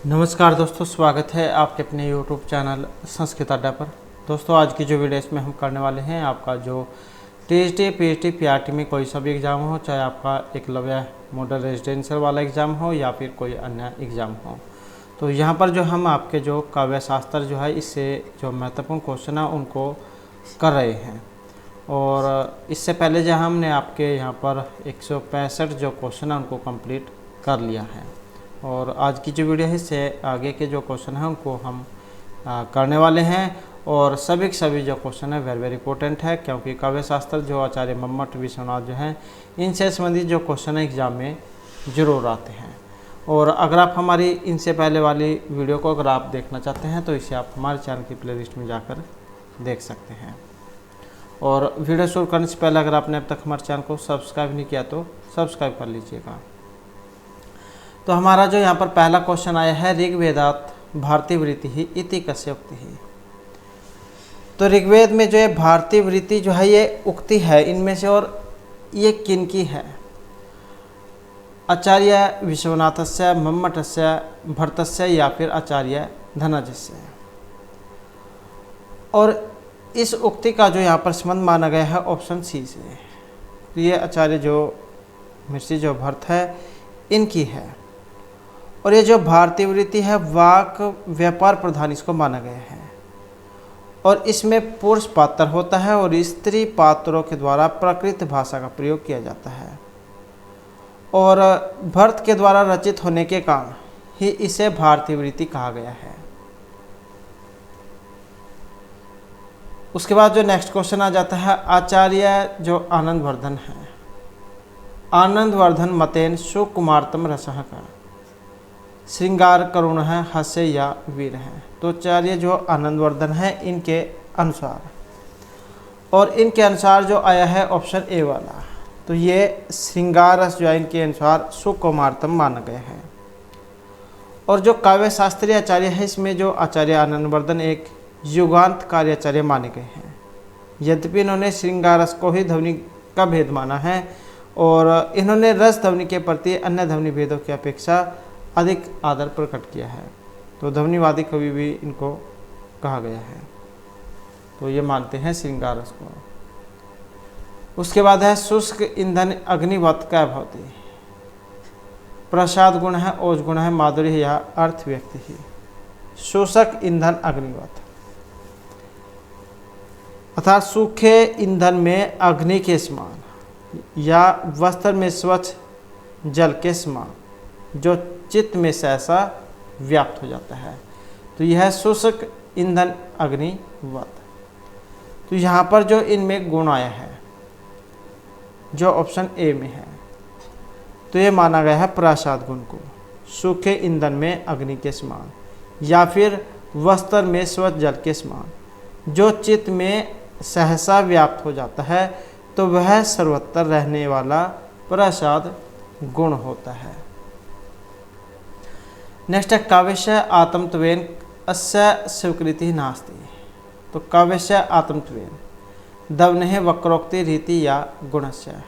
नमस्कार दोस्तों, स्वागत है आपके अपने YouTube चैनल संस्कृत अड्डा पर। दोस्तों, आज की जो वीडियो इसमें हम करने वाले हैं, आपका जो TST, PhD, PRT में कोई सा भी एग्ज़ाम हो, चाहे आपका एकलव्य मॉडल रेजिडेंशियल वाला एग्ज़ाम हो या फिर कोई अन्य एग्ज़ाम हो, तो यहाँ पर जो हम आपके जो काव्य शास्त्र जो है, इससे जो महत्वपूर्ण क्वेश्चन है उनको कर रहे हैं। और इससे पहले जो हमने आपके यहाँ पर 165 जो क्वेश्चन है उनको कंप्लीट कर लिया है। और आज की जो वीडियो है इससे आगे के जो क्वेश्चन हैं उनको हम करने वाले हैं। और सभी के सभी जो क्वेश्चन है वेरी इंपॉर्टेंट है, क्योंकि काव्य शास्त्र जो आचार्य मम्मट विश्वनाथ जो हैं, इनसे संबंधित जो क्वेश्चन है एग्जाम में ज़रूर आते हैं। और अगर आप हमारी इनसे पहले वाली वीडियो को अगर आप देखना चाहते हैं तो इसे आप हमारे चैनल की प्लेलिस्ट में जाकर देख सकते हैं। और वीडियो शुरू करने से पहले अगर आपने अब तक हमारे चैनल को सब्सक्राइब नहीं किया तो सब्सक्राइब कर लीजिएगा। तो हमारा जो यहाँ पर पहला क्वेश्चन आया है, ऋग्वेदात भारतीय वृत्ति ही इति कस्य उक्ति ही। तो ऋग्वेद में जो है भारतीय वृत्ति जो है ये उक्ति है इनमें से, और ये किन की है? आचार्य विश्वनाथस्य, मम्मटस्य, भरतस्य या फिर आचार्य धनजस्य। और इस उक्ति का जो यहाँ पर संबंध माना गया है ऑप्शन सी से। तो ये आचार्य जो महर्षि जो भरत है इनकी है। और ये जो भारतीय वृत्ति है वाक व्यापार प्रधान इसको माना गया है। और इसमें पुरुष पात्र होता है और स्त्री पात्रों के द्वारा प्राकृत भाषा का प्रयोग किया जाता है। और भरत के द्वारा रचित होने के कारण ही इसे भारतीय वृत्ति कहा गया है। उसके बाद जो नेक्स्ट क्वेश्चन आ जाता है, आचार्य जो आनंदवर्धन है, आनंदवर्धन मतेन सुकुमारतम रसः का श्रृंगार करुण है, हास्य या वीर है। तो आचार्य जो आनंदवर्धन है इनके अनुसार, और इनके अनुसार जो आया है ऑप्शन ए वाला, तो ये श्रृंगार रस जो है इनके अनुसार सुकुमारतम माना गया है। और जो काव्य शास्त्रीय आचार्य है इसमें जो आचार्य आनंदवर्धन एक युगांतकारी आचार्य माने गए हैं। यद्यपि इन्होंने श्रृंगार रस को ही ध्वनि का भेद माना है, और इन्होंने रस ध्वनि के प्रति अन्य ध्वनि भेदों की अपेक्षा अधिक आदर प्रकट किया है। तो ध्वनिवादी कवि भी इनको कहा गया है। तो ये मानते हैं श्रृंगार रस को। उसके बाद है शुष्क ईंधन अग्निवत क्या भवति। प्रसाद गुण है, ओज गुण है, माधुर्य या अर्थ व्यक्ति ही। शुष्क ईंधन अग्निवत अर्थात सूखे ईंधन में अग्नि के समान या वस्त्र में स्वच्छ जल के समान जो चित्त में सहसा व्याप्त हो जाता है। तो यह शुष्क ईंधन अग्निवत। तो यहाँ पर जो इनमें गुण आया है जो ऑप्शन ए में है, तो ये माना गया है प्रसाद गुण को, सूखे ईंधन में अग्नि के समान या फिर वस्त्र में स्वच्छ जल के समान जो चित्त में सहसा व्याप्त हो जाता है, तो वह सर्वत्र रहने वाला प्रसाद गुण होता है। नेक्स्ट है काव्यस्य आत्मत्वेन अस्य स्वीकृति नास्ति। तो काव्यस्य आत्मत्वेन दवने वक्रोक्ति रीति या गुणस्य।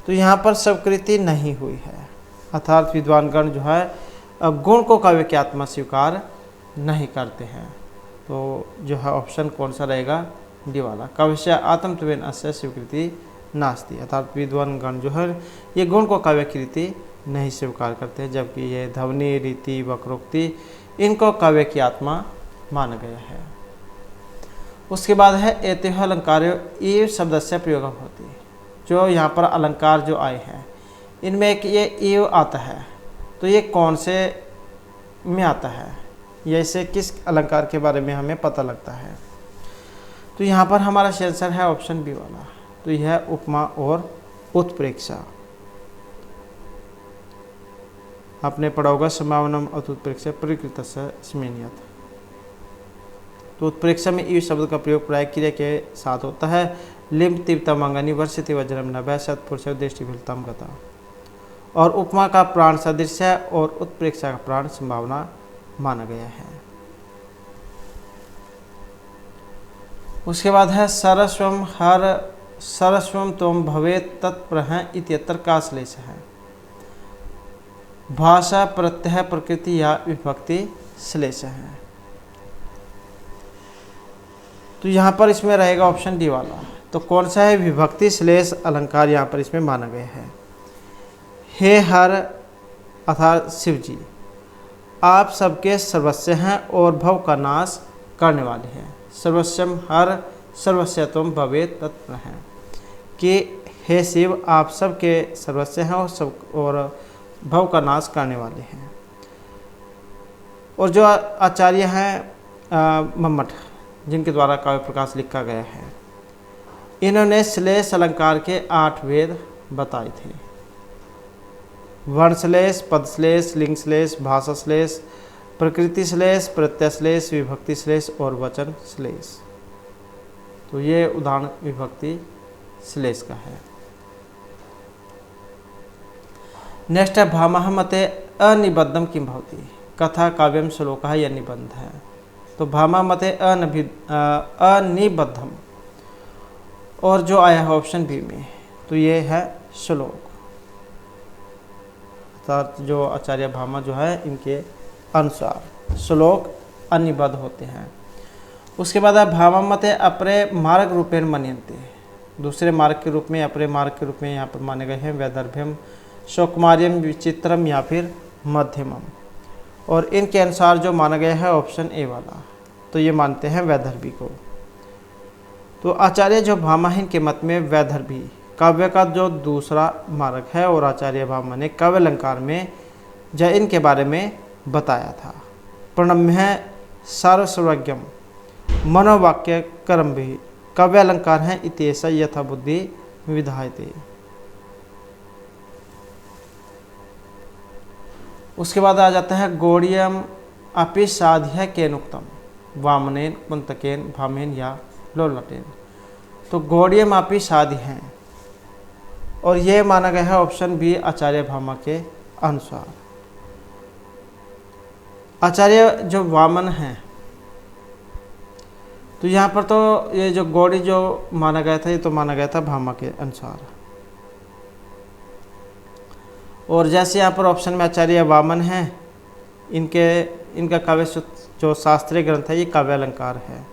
तो यहाँ पर स्वीकृति नहीं हुई है, अर्थात विद्वानगण जो है गुण को काव्य की आत्मा स्वीकार नहीं करते हैं। तो जो है ऑप्शन कौन सा रहेगा? डी वाला, काव्यस्य आत्मत्वेन अस्य स्वीकृति नास्ति। अर्थात विद्वानगण जो है ये गुण को काव्य की रीति नहीं स्वीकार करते हैं, जबकि ये ध्वनि, रीति, वक्रोक्ति इनको काव्य की आत्मा माना गया है। उसके बाद है एतेह अलंकार ईव शब्द से प्रयोग होती। जो यहाँ पर अलंकार जो आए हैं इनमें एक ये ईव आता है, तो ये कौन से में आता है या इसे किस अलंकार के बारे में हमें पता लगता है? तो यहाँ पर हमारा आंसर है ऑप्शन बी वाला। तो यह उपमा और उत्प्रेक्षा। आपने पढ़ा होगा समावनम उत्प्रेक्षा प्रकृत स्मेनियत। तो उत्प्रेक्षा में ईव शब्द का प्रयोग प्राय क्रिया के साथ होता है। लिम्ब तीव्रता मंगनी वर्षित वज्रम नभय सत्पुरुष दृष्टि भिलतम गता। और उपमा का प्राण सदृश है और उत्प्रेक्षा का प्राण संभावना माना गया है। उसके बाद है सरस्वम हर सरस्वम तोम भवेत तत्प्रह इत्यत्र का श्लेष है। भाषा, प्रत्यय, प्रकृति या विभक्ति श्लेष है। तो यहाँ पर इसमें रहेगा ऑप्शन डी वाला। तो कौन सा है? विभक्ति श्लेष अलंकार यहाँ पर इसमें माना गया है। हे हर अर्थात शिव जी, आप सबके सर्वस्व हैं और भव का नाश करने वाले हैं। सर्वस्वम हर सर्वस्वत्वम भवेत् तत्व है कि हे शिव, आप सबके सर्वस्व हैं और भव का नाश करने वाले हैं। और जो आचार्य हैं मम्मट, जिनके द्वारा काव्य प्रकाश लिखा गया है, इन्होंने श्लेष अलंकार के 8 वेद बताए थे। वर्णश्लेष, पदश्लेष, लिंगश्लेष, भाषाश्लेष, प्रकृति श्लेष, प्रत्यय श्लेष, विभक्ति श्लेष और वचन श्लेष। तो ये उदाहरण विभक्ति श्लेष का है। नेक्स्ट है भामह मते अनिबद्धम किम भवति। कथा काव्यम श्लोक है, यह निबंध है। तो भामा मते अनिबद्धम, और जो आया है ऑप्शन बी में, तो ये है श्लोक। अर्थात जो आचार्य भामा जो है, इनके अनुसार श्लोक अनिबद्ध होते हैं। उसके बाद है भामा मते अपरे मार्ग रूपेण मन्यन्ते। दूसरे मार्ग के रूप में, अपरे मार्ग के रूप में यहाँ पर माने गए हैं वैदर्भ्यम, शौकुमार्यम, विचित्रम या फिर मध्यमम। और इनके अनुसार जो माना गया है ऑप्शन ए वाला, तो ये मानते हैं वैदर्भी को। तो आचार्य जो भामा है, इनके मत में वैदर्भी काव्य का जो दूसरा मार्ग है, और आचार्य भामा ने काव्य अलंकार में जो इनके बारे में बताया था। प्रणम्य सर्वसर्वज्ञम मनोवाक्य कर्म भी काव्य अलंकार है इत्येष यथा बुद्धि विधायते। उसके बाद आ जाता है गौड़ीयम अपि साध्य केनुक्तम वामनेन कुंतकेन भामेन या लोलटेन। तो गौड़ीयम अपि साध्य हैं, और ये माना गया है ऑप्शन बी आचार्य भामा के अनुसार। आचार्य जो वामन हैं, तो यहाँ पर तो ये जो गौड़ी जो माना गया था, ये तो माना गया था भामा के अनुसार। और जैसे यहाँ पर ऑप्शन में आचार्य वामन हैं, इनका काव्य जो शास्त्रीय ग्रंथ है, ये काव्य अलंकार है।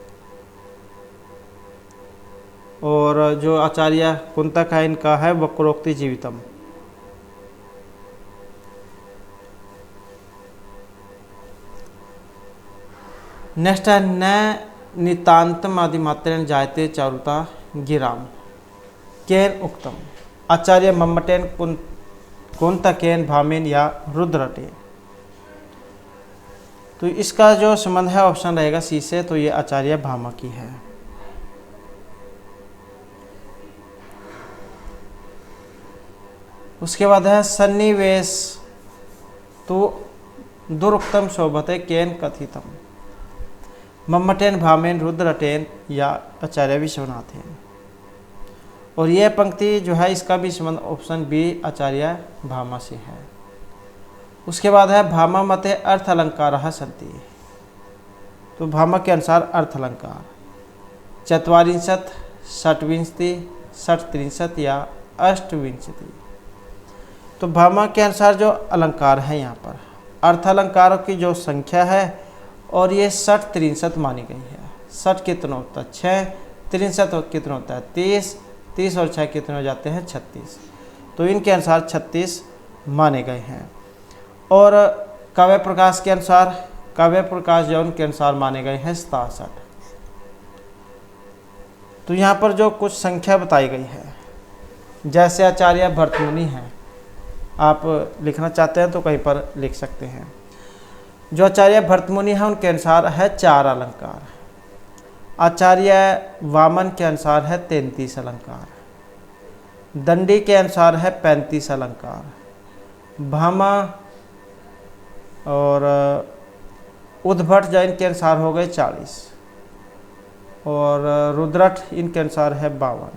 और जो आचार्य कुंतक है, इनका है वक्रोक्ति जीवितम। नेक्स्ट है न नितांतम आदिमात्रेण जायते चारुता गिराम केन उक्तम। आचार्य मम्मटेन कुंतकेन भामेन या रुद्रटेन। तो इसका जो संबंध है ऑप्शन रहेगा सी से, तो ये आचार्य भामा की है। उसके बाद है सन्निवेश तो दुरुक्तम शोभते केन कथितम। मम्मटेन भामेन रुद्रटेन या आचार्य विश्वनाथेन। और यह पंक्ति जो है, इसका भी संबंध ऑप्शन बी आचार्य भामा से है। उसके बाद है भामा मते अर्थ अलंकार सन्ति। तो भामा के अनुसार अर्थ अलंकार 44, षट्विंशति, षट्त्रिंशत् या अष्टविंशति। तो भामा के अनुसार जो अलंकार है, यहाँ पर अर्थ अलंकारों की जो संख्या है, और ये 60-63 मानी गई है। 60 कितना होता है 6, 63 कितना होता है 30, 30 और 6 कितने हो जाते हैं 36। तो इनके अनुसार 36 माने गए हैं। और काव्य प्रकाश के अनुसार, काव्य प्रकाश जो उनके अनुसार माने गए हैं 67। तो यहाँ पर जो कुछ संख्या बताई गई है, जैसे आचार्य भर्तमुनि हैं, आप लिखना चाहते हैं तो कहीं पर लिख सकते हैं। जो आचार्य भर्तमुनि हैं, उनके अनुसार है 4 अलंकार। आचार्य वामन के अनुसार है 33 अलंकार। दंडी के अनुसार है 35 अलंकार। भामा और उद्भट जो इनके अनुसार हो गए 40। और रुद्रट इनके अनुसार है 52।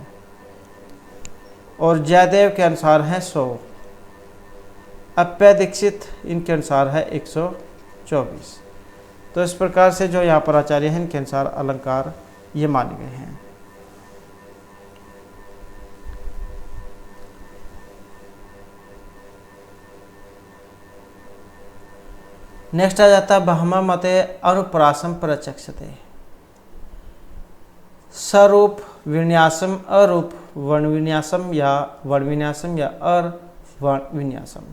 और जयदेव के अनुसार है 100। अप्य दीक्षित इनके अनुसार है 124। तो इस प्रकार से जो यहाँ पर आचार्य हैं, इनके अनुसार अलंकार ये माने गए हैं। नेक्स्ट आ जाता है बहमा मते अनुप्रासम प्रचक्षते। सरूप विन्यासम, अरूप वर्ण विन्यासम या वर्ण विन्यासम या वर्ण विन्यासम।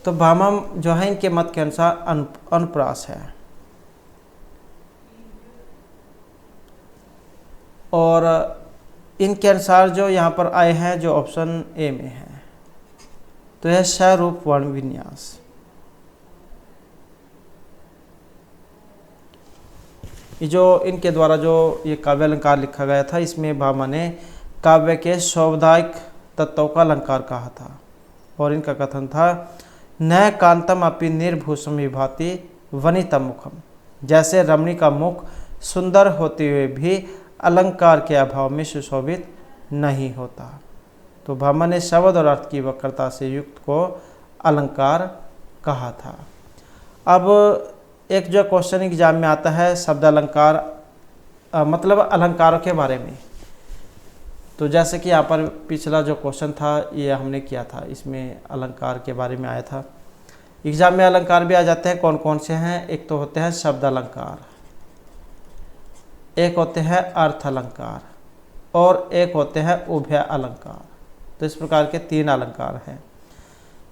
तो भामम जो है इनके मत के अनुसार अनुप्रास है, और इनके अनुसार जो यहाँ पर आए हैं जो ऑप्शन ए में है तो यह सरूप वर्ण विन्यास। ये जो इनके द्वारा जो ये काव्य अलंकार लिखा गया था, इसमें भामा ने काव्य के सौवधायिक तत्वों का अलंकार कहा था, और इनका कथन था न कांतम अपि निर्भूषम विभाति वनितम मुखम। जैसे रमणी का मुख सुंदर होते हुए भी अलंकार के अभाव में सुशोभित नहीं होता। तो भामा ने शब्द और अर्थ की वक्रता से युक्त को अलंकार कहा था। अब एक जो क्वेश्चन एग्जाम में आता है शब्द अलंकार मतलब अलंकारों के बारे में, तो जैसे कि यहाँ पर पिछला जो क्वेश्चन था ये हमने किया था, इसमें अलंकार के बारे में आया था। एग्जाम में अलंकार भी आ जाते हैं, कौन कौन से हैं। एक तो होते हैं शब्द अलंकार, एक होते हैं अर्थ अलंकार, और एक होते हैं उभय अलंकार। तो इस प्रकार के 3 अलंकार हैं।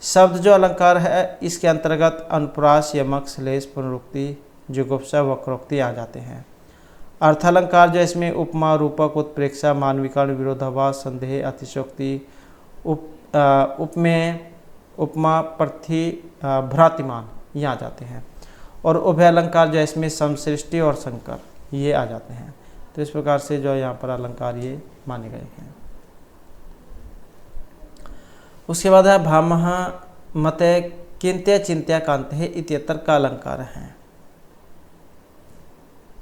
शब्द जो अलंकार है इसके अंतर्गत अनुप्रास, यमक, श्लेष, पुनरुक्ति, जुगुप्सा, वक्रोक्ति आ जाते हैं। अर्थ अलंकार जो इसमें उपमा, रूपक, उत्प्रेक्षा, मानविकरण, विरोधाभास, संदेह, अतिशयोक्ति, उपमेय, उपमा, प्रथि, भ्रातिमान ये आ जाते हैं। और उभय अलंकार जो इसमें समसृष्टि और संकर ये आ जाते हैं। तो इस प्रकार से जो यहाँ पर अलंकार ये माने गए हैं। उसके बाद है भामह मते किंत्य चिंत्या कांते इत्यत्र का अलंकार है।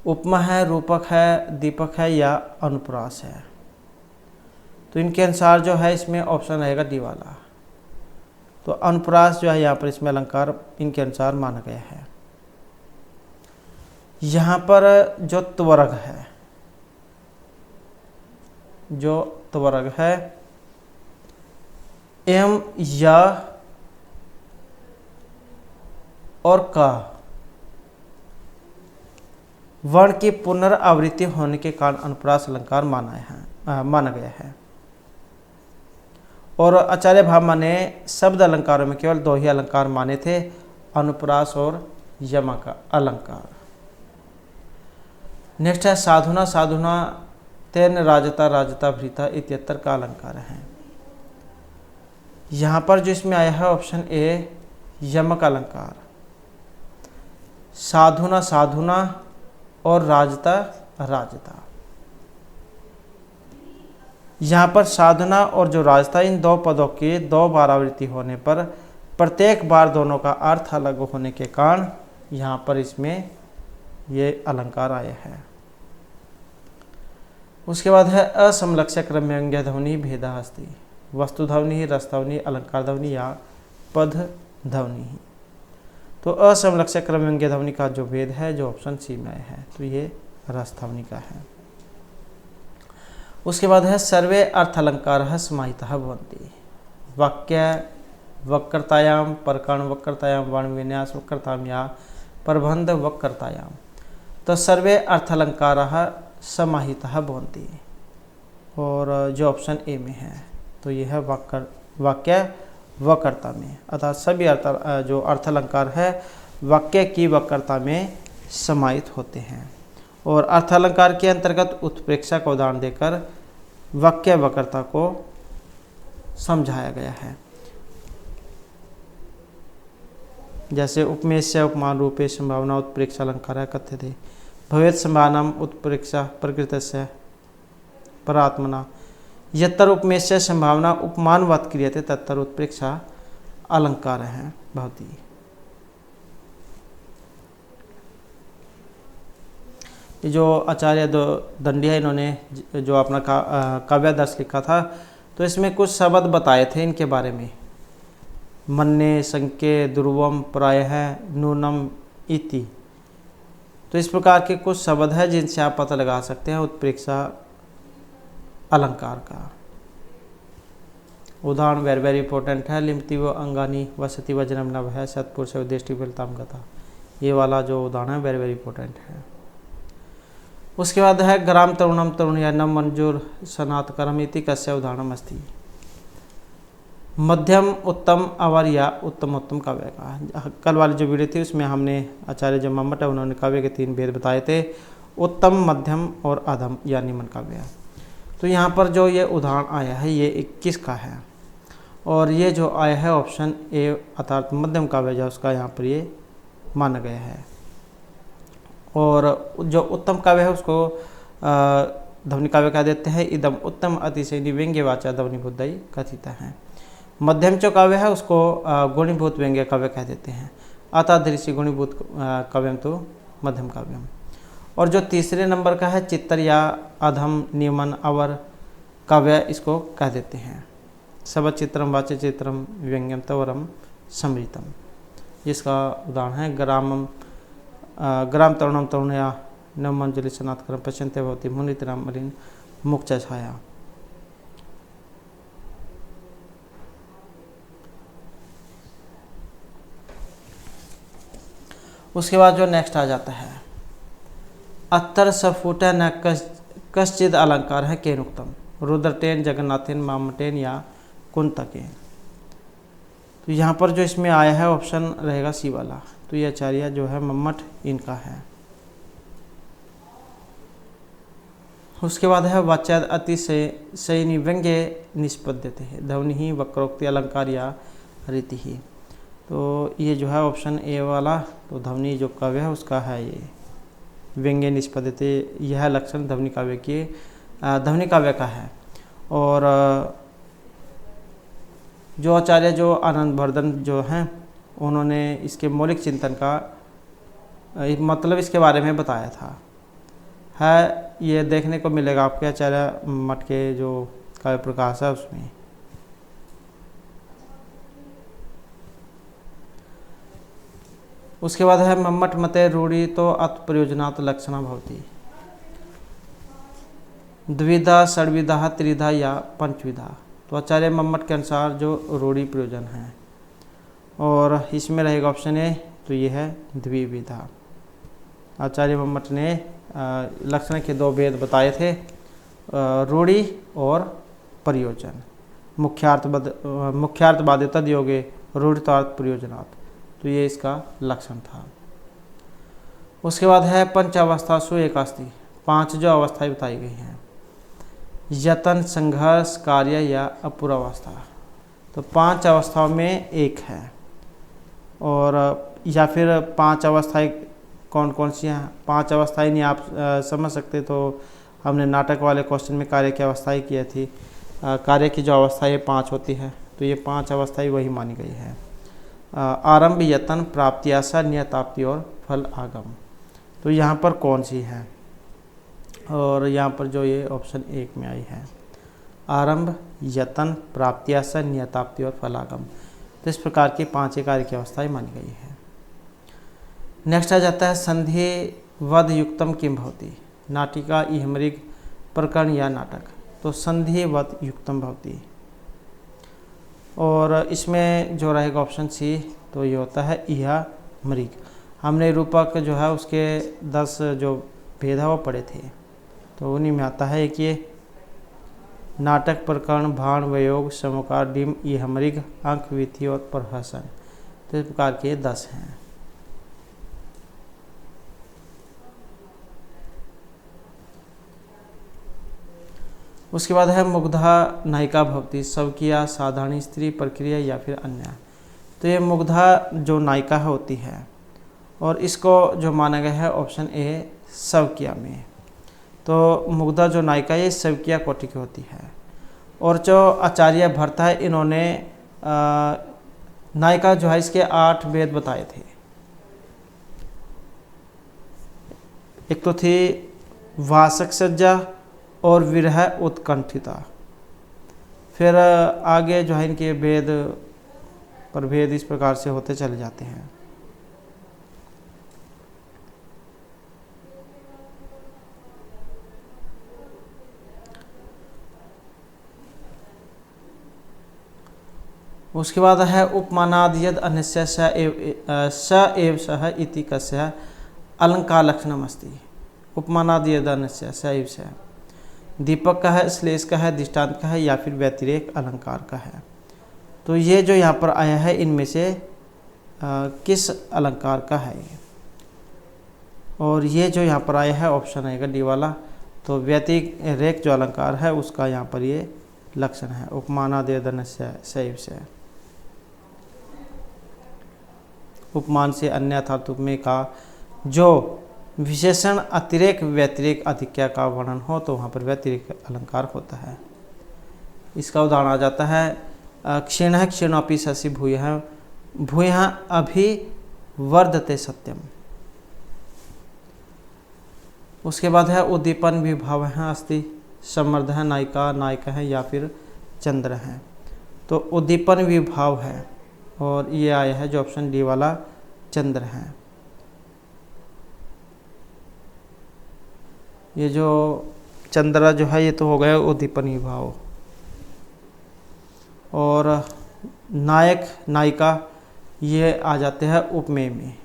उपमा है, रूपक है, दीपक है या अनुप्रास है। तो इनके अनुसार जो है इसमें ऑप्शन रहेगा डी वाला। तो अनुप्रास जो है यहाँ पर इसमें अलंकार इनके अनुसार माना गया है। यहाँ पर जो त्वरग है, जो त्वरग है एम, या और का वर्ण की पुनरावृत्ति होने के कारण अनुप्रास अलंकार माना गया है। और आचार्य भामा ने शब्द अलंकारों में केवल 2 ही अलंकार माने थे, अनुप्रास और यमक अलंकार। नेक्स्ट है साधुना साधुना तेन राजता राजता भृता इत्यत्र का अलंकार है। यहाँ पर जो इसमें आया है ऑप्शन ए यमक अलंकार। साधुना साधुना और राजता राजता। यहाँ पर साधना और जो राजता इन 2 पदों की 2 बार आवृत्ति होने पर प्रत्येक बार दोनों का अर्थ अलग होने के कारण यहाँ पर इसमें ये अलंकार आए हैं। उसके बाद है असमलक्षक रम्यंग्य ध्वनि भेदा अस्ति। वस्तु ध्वनि, रस ध्वनि, अलंकार ध्वनि या पद ध्वनि। तो असमलक्षक रम्यंग्य ध्वनि का जो भेद है जो ऑप्शन सी में है तो ये रस ध्वनि का है। उसके बाद है सर्वे अर्थ अलंकार समाहितः भवन्ति। वाक्य वक्रतायाम, प्रकरण वक्रतायाम, वर्ण विन्यास वक्रतायाम या प्रबंध वक्रतायाम। तो सर्वे अर्थ अलंकार समाहितः भवन्ति, और जो ऑप्शन ए में है तो यह है वाक्य वक्रता में, अर्थात सभी जो अर्थ अलंकार है वाक्य की वक्रता में समाहित होते हैं। और अर्थ अलंकार के अंतर्गत उत्प्रेक्षा का उदाहरण देकर वाक्य वक्रता को समझाया गया है। जैसे उपमेय उपमान रूपे संभावना उत्प्रेक्षा अलंकार कथ्यते भवेत् संभावनाम उत्प्रेक्षा प्रकृतस्य परात्मना यत्तर उपमेय संभावना उपमानवत क्रियते तत्तर उत्प्रेक्षा अलंकार है भवति। जो आचार्य दंडिया इन्होंने जो अपना काव्यादर्श लिखा था तो इसमें कुछ शब्द बताए थे इनके बारे में। मन्ने, संके, ध्रुवम, प्रायः, नूनम इति। तो इस प्रकार के कुछ शब्द हैं जिनसे आप पता लगा सकते हैं उत्प्रेक्षा अलंकार का। उदाहरण वेरी इंपॉर्टेंट है। लिम्ति व अंगानी वसति वजनम नभ है सत्पुरुष उद्देष्टि फलताम गता। ये वाला जो उदाहरण है वेरी वेरी इंपॉर्टेंट है। उसके बाद है ग्राम तरुणम तरुणया न मंजूर सनातकरम इति कस्य उदाहरणम अस्ति। मध्यम उत्तम अवर या उत्तम उत्तम काव्य का। कल वाली जो वीडियो थी उसमें हमने आचार्य जो मम्मट है उन्होंने काव्य के 3 भेद बताए थे, उत्तम, मध्यम और अधम या निम्न काव्य। तो यहाँ पर जो ये उदाहरण आया है ये 21 का है और ये जो आया है ऑप्शन ए अर्थात मध्यम काव्य जो उसका यहाँ पर ये माना गया है। और जो उत्तम काव्य है उसको ध्वनि काव्य कह देते हैं। इदम उत्तम अतिशय व्यंग्य वाचा ध्वनि बुद्धि कथित है। मध्यम जो काव्य है उसको गुणीभूत व्यंग्य काव्य कह देते हैं। अतादृशी गुणीभूत काव्यम तो मध्यम काव्यम। और जो तीसरे नंबर का है चित्तर या अधम नियमन अवर काव्य इसको कह देते हैं। सब चित्रम वाच्य चित्रम व्यंग्यम तवरम समृतम, जिसका उदाहरण है ग्राम तरुणम तरुणया न मंजलि सनातकरम पश्यन्ते भवति मुनितराम मलिन मुक्च छाया। उसके बाद जो नेक्स्ट आ जाता है अत्तर सफुट न कश्चिद अलंकार है केनुक्तम रुद्रटेन जगन्नाथेन मामटेन या कुंतकेन। तो यहाँ पर जो इसमें आया है ऑप्शन रहेगा सी वाला। तो ये आचार्य जो है मम्मट इनका है। उसके बाद है वाच्याद अतिशय व्यंग्य निष्पद्यते है ध्वनि ही वक्रोक्ति अलंकार या रीति ही। तो ये जो है ऑप्शन ए वाला, तो ध्वनि जो काव्य है उसका है ये व्यंग्य निष्पद्यते, यह लक्षण ध्वनि काव्य की ध्वनि काव्य का है। और जो आचार्य जो आनंद वर्धन जो हैं उन्होंने इसके मौलिक चिंतन का मतलब इसके बारे में बताया था। है ये देखने को मिलेगा आपके आचार्य मठ के जो काव्य प्रकाश है उसमें। उसके बाद है मम्मट मते रूढ़ी तो अत प्रयोजनात् लक्षणा भवति द्विधा षड्विधा त्रिधा या पंचविधा। तो आचार्य मम्मट के अनुसार जो रूढ़ी प्रयोजन है और इसमें रहेगा ऑप्शन ए, तो ये है द्विविधा। आचार्य मम्मट ने लक्षण के 2 भेद बताए थे, रूढ़ी और प्रयोजन। मुख्यार्थ बाध्य तद योगे रूढ़ितार्थ प्रयोजनात्, तो ये इसका लक्षण था। उसके बाद है पंचावस्थासु एकास्ति, 5 जो अवस्थाएं बताई गई हैं। यतन, संघर्ष, कार्य या अपूर्वावस्था। तो 5 अवस्थाओं में एक है। और या फिर 5 अवस्थाएं कौन कौन सी हैं? 5 अवस्थाएं नहीं आप समझ सकते तो हमने नाटक वाले क्वेश्चन में कार्य की अवस्थाएं की थी। कार्य की जो अवस्थाएं 5 होती है, तो ये 5 अवस्थाएं वही मानी गई है। आरंभ, यतन, प्राप्ति, आशा, नियताप्ति और फल आगम। तो यहाँ पर कौन सी है? और यहाँ पर जो ये ऑप्शन 1 में आई है आरंभ, यतन, प्राप्ति, आशा, नियताप्ति और फलागम। तो इस प्रकार की 5 कार्य की अवस्थाएं मानी गई है। नेक्स्ट आ जाता है संधि वध युक्तम किम भवति, नाटिका, इहमृग, प्रकरण या नाटक। तो संधि वध युक्तम भवति। और इसमें जो रहेगा ऑप्शन सी, तो ये होता है इहा मृग। हमने रूपक जो है उसके 10 जो भेद है वो पढ़े थे, तो उन्हीं में आता है कि ये नाटक, प्रकरण, भाण, वयोग, समकार, डिम, इहमृग, अंक, विधि और प्रहसन। तो इस प्रकार के 10 हैं। उसके बाद है मुग्धा नायिका भवति, स्वकीया, साधारण स्त्री, प्रक्रिया या फिर अन्य। तो ये मुग्धा जो नायिका होती है और इसको जो माना गया है ऑप्शन ए स्वकीया में। तो मुग्धा जो नायिका ये स्वकीया कोटि की होती है। और जो आचार्य भट्ट है इन्होंने नायिका जो है इसके 8 भेद बताए थे। एक तो थी वासक सज्जा और विरह उत्कंठिता। फिर आगे जो है इनके भेद प्रभेद इस प्रकार से होते चले जाते हैं। उसके बाद है उपमानाद यद अन्यस्य स एव सह इति कस्य अलंकार लक्षणम अस्ति। उपमानाद यद अन्यस्य स एव सह दीपक का है, श्लेष का है, दृष्टांत का है या फिर व्यतिरेक अलंकार का है। तो ये जो यहाँ पर आया है इनमें से किस अलंकार का है ये, और ये जो यहाँ पर आया है ऑप्शन आएगा डी वाला। तो व्यतिरेक जो अलंकार है उसका यहाँ पर ये लक्षण है। उपमानाद यद अन्यस्य स एव सह, उपमान से अन्य अर्थात उपमेय का जो विशेषण अतिरेक व्यतिरेक अधिक्य का वर्णन हो तो वहाँ पर व्यतिरेक अलंकार होता है। इसका उदाहरण आ जाता है क्षीण क्षीणोपि शशि भूयः भूयः अभि वर्धते सत्यम। उसके बाद है उद्दीपन विभाव है अस्ति, समर्थ है, नायिका नायक है या फिर चंद्र है। तो उद्दीपन विभाव है और ये आया है जो ऑप्शन डी वाला चंद्र है। ये जो चंद्र जो है ये तो हो गया उद्दीपन विभाव, और नायक नायिका ये आ जाते हैं उपमेय में,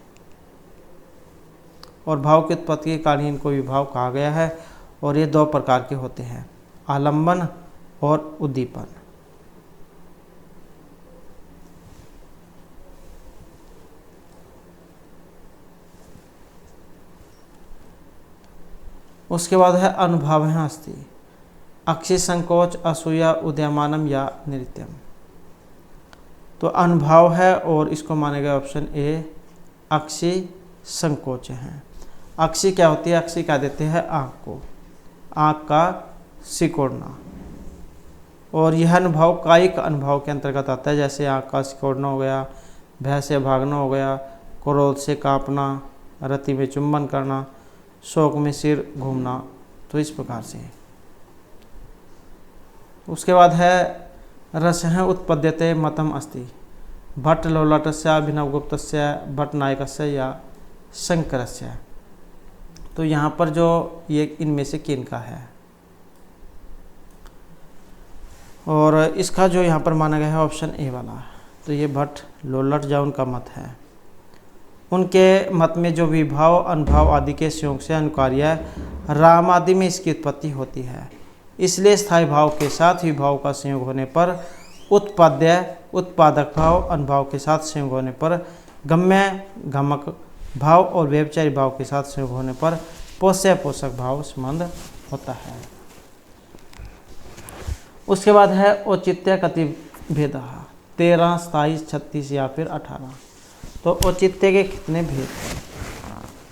और भाव की उत्पत्ति के कारण इनको विभाव कहा गया है। और ये दो प्रकार के होते हैं, आलंबन और उद्दीपन। उसके बाद है अनुभाव है अस्ति, अक्षि संकोच असूया उदयमानम या नृत्यम। तो अनुभाव है और इसको मानेगा ऑप्शन ए अक्षि संकोच है। अक्षि क्या होती है? अक्षि क्या देते हैं? आँख को, आँख का सिकोड़ना। और यह अनुभव कायिक अनुभव के अंतर्गत आता है, जैसे आँख का सिकोड़ना हो गया, भय से भागना हो गया, क्रोध से कांपना, रति में चुंबन करना, शोक में सिर घूमना। तो इस प्रकार से। उसके बाद है रस है उत्पद्यते मतम अस्ति, भट्ट लोलटस्य अभिनवगुप्तस्य भट्ट नायकस्य या शंकरस्य। तो यहाँ पर जो ये इनमें से किन का है, और इसका जो यहाँ पर माना गया है ऑप्शन ए वाला। तो ये भट्ट लोलट जो उनका मत है, उनके मत में जो विभाव अनुभाव आदि के संयोग से अनुकार्य राम आदि में इसकी उत्पत्ति होती है, इसलिए स्थायी भाव के साथ विभाव का संयोग होने पर उत्पाद्य उत्पादक भाव, अनुभाव के साथ संयोग होने पर गम्य गमक भाव और व्यभिचारी भाव के साथ संयोग होने पर पोष्य पोषक भाव संबंध होता है। उसके बाद है औचित्य कति भेद 13, 27, 36 या फिर 18। तो औचित्य के कितने भेद हैं?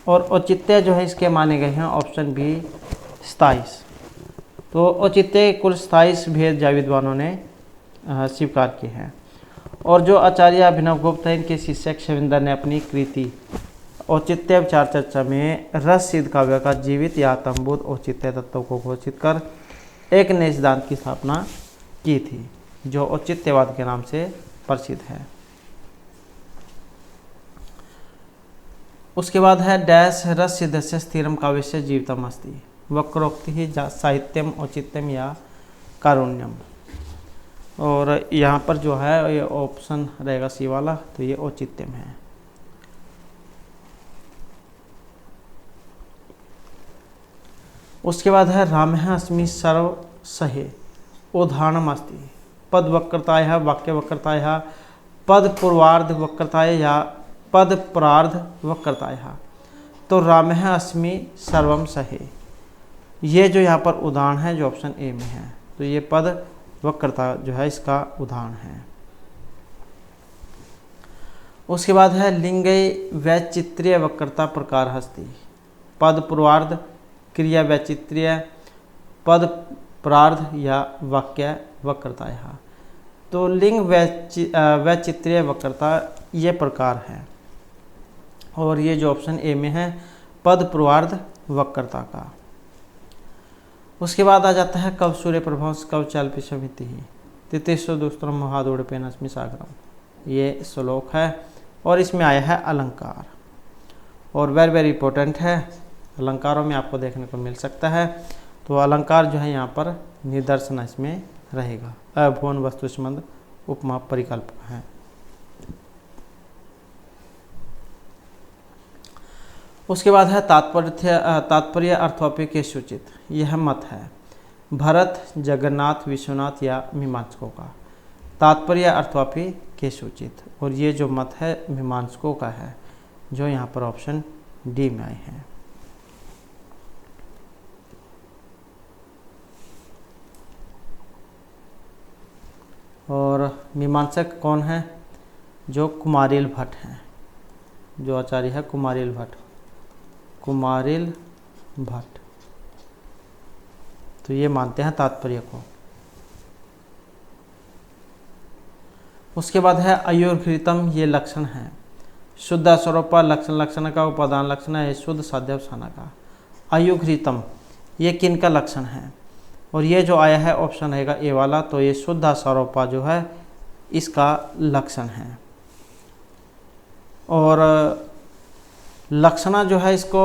और औचित्य जो है इसके माने गए हैं ऑप्शन बी 27। तो औचित्य कुल 27 भेद जा विद्वानों ने स्वीकार किए हैं। और जो आचार्य अभिनवगुप्त है, इनके शिष्य क्षविंदर ने अपनी कृति औचित्य विचार चर्चा में रस सिद्ध काव्य का जीवित या तंबूत औचित्य तत्वों को घोषित कर एक नए सिद्धांत की स्थापना की थी, जो औचित्यवाद के नाम से प्रसिद्ध है। उसके बाद है डैश रस सिद्धस्य स्थिरम काव्यस्य जीवितम अस्ति, वक्रोक्ति ही साहित्यम औचित्यम या कारुण्यम। और यहाँ पर जो है ये ऑप्शन रहेगा सी वाला, तो ये औचित्यम है। उसके बाद है राम अस्मि सर्व सहे उदाहरणम अस्ति, पद वक्रताय वाक्य वक्रताय पद पूर्वार्ध वक्रताय या पद प्रार्ध वक्रताय। तो राम अस्मि सर्वम सहे, ये जो यहाँ पर उदाहरण है जो ऑप्शन ए में है, तो ये पद वक्रता जो है इसका उदाहरण है। उसके बाद है लिंगय वैचित्र्य वक्रता प्रकार हस्ति, पद पूर्वार्ध क्रिया वैचित्र्य पद प्रार्ध या वाक्य वक्रता। तो लिंग वैचित्र्य वक्रता ये प्रकार है, और ये जो ऑप्शन ए में है पद पूर्वार्ध वक्रता का। उसके बाद आ जाता है कव सूर्य प्रभाव कव चाल्पी समिति ही तितिस्व दुस्त्रम महादोड़पेन अस्मि सागरम। ये श्लोक है और इसमें आया है अलंकार, और वेरी वेरी इंपॉर्टेंट है। अलंकारों में आपको देखने को मिल सकता है। तो अलंकार जो है यहाँ पर निदर्शन इसमें रहेगा, अभुवन वस्तु संबंध उपमा परिकल्प हैं। उसके बाद है तात्पर्य अर्थोपि के सूचित। यह मत है भरत, जगन्नाथ, विश्वनाथ या मीमांसकों का। तात्पर्य अर्थोपि के सूचित, और ये जो मत है मीमांसकों का है, जो यहाँ पर ऑप्शन डी में आए हैं। और मीमांसक कौन है? जो कुमारिल भट्ट हैं, जो आचार्य है कुमारिल भट्ट। तो ये मानते हैं तात्पर्य को। उसके बाद है अयोघृतम, ये लक्षण है। शुद्ध स्वरूप लक्षण का, उपादान लक्षण है शुद्ध साध्यवसाना का। अयोघृतम ये किन का लक्षण है? और ये जो आया है ऑप्शन रहेगा ए वाला, तो ये शुद्ध स्वरूपा जो है इसका लक्षण है। और लक्षणा जो है इसको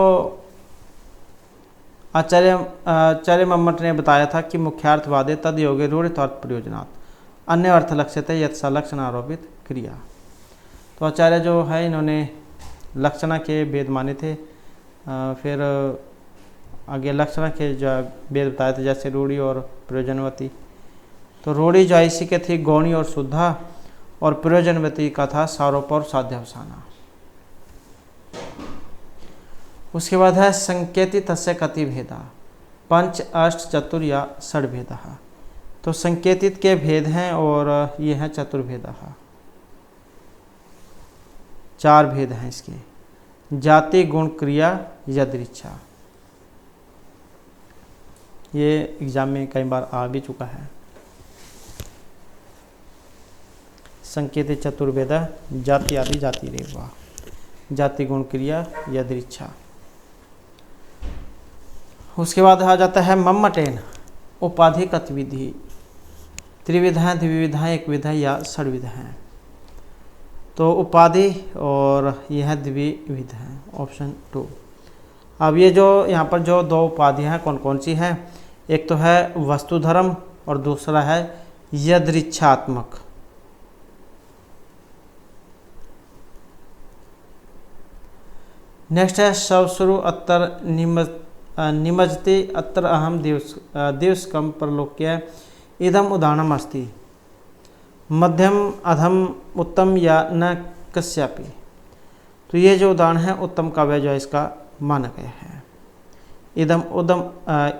आचार्य मम्मट ने बताया था कि मुख्यार्थवादे तद योगे रूढ़ अर्थ प्रयोजनात् अन्य अर्थ लक्ष्यते यत् लक्षण आरोपित क्रिया। तो आचार्य जो है इन्होंने लक्षणा के भेद माने थे। फिर आगे लक्षणा के जो भेद बताए थे, जैसे रूढ़ी और प्रयोजनवती। तो रूढ़ी जो इसी के थी गौणी और शुद्धा, और प्रयोजनवती का था सारोप और साध्यवसाना। उसके बाद है संकेति तस्य कति भेदा, पंच, अष्ट, चतुर या षड्भेद। तो संकेतित के भेद हैं और ये हैं चतुर्भेद। 4 भेद हैं इसके, जाति, गुण, क्रिया, यदृच्छा। ये एग्जाम में कई बार आ भी चुका है। संकेतित चतुर्भेद, जाति आदि, जाति रेवा, जाति, गुण, क्रिया, यदृच्छा। उसके बाद आ जाता है मम्मटेन, उपाधि गतिविधि। त्रिविधाएं, द्विविधाएं, एक विधा या षड्विधाएं। तो उपाधि और यह द्विविध है, ऑप्शन 2। अब ये जो यहाँ पर जो 2 उपाधियाँ हैं कौन कौन सी हैं? एक तो है वस्तुधर्म और दूसरा है यदृच्छात्मक। नेक्स्ट है शवश्रु अत्तर निमज्जति अत्र अहम दिवसकम परलोक्य इदम उदाहरणम अस्ति मध्यम अधम उत्तम या न कस्यापि। तो ये जो उदाहरण है उत्तम काव्य जो है इसका माना गया है।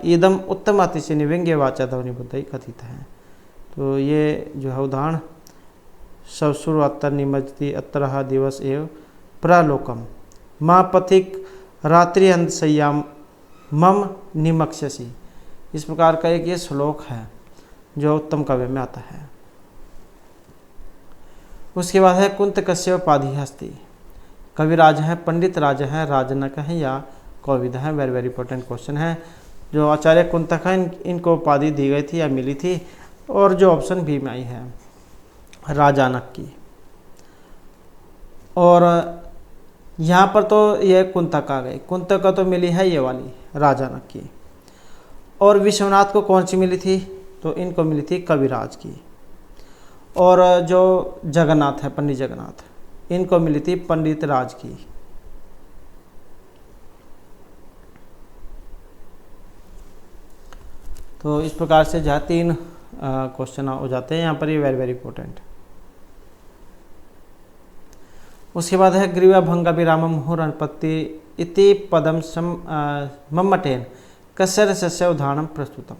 इदम उत्तम अतिशय निव्यंग्य वाचा ध्वनि बुद्धि कथित है। तो ये जो है उदाहरण शवश्रु अत्तर निमज्जति अत्रह दिवस एव प्रालोकम माँ पथिक रात्रि अंतशय्याम मम निमक्षसी। इस प्रकार का एक ये श्लोक है जो उत्तम काव्य में आता है। उसके बाद है कुंत कस्य उपाधि हस्ति। कविराज हैं, पंडित राजा हैं, राजनक हैं या कविद हैं। वेरी वेरी इंपॉर्टेंट क्वेश्चन है। जो आचार्य कुंतक हैं इनको उपाधि दी गई थी या मिली थी, और जो ऑप्शन बी में आई है राजानक की। और यहाँ पर तो ये कुंतक आ गई, कुंतक का तो मिली है ये वाली राजानक की। और विश्वनाथ को कौन सी मिली थी? तो इनको मिली थी कविराज की। और जो जगन्नाथ है, पंडित जगन्नाथ, इनको मिली थी पंडित राज की। तो इस प्रकार से जहाँ 3 क्वेश्चन हो जाते हैं यहाँ पर, ये वेरी वेरी इंपॉर्टेंट। उसके बाद है ग्रीवा भंग विराम मुहुर अनुपत्ति इति पदम मम्मटेन कस्य रसस्य उदाहरणम प्रस्तुतम।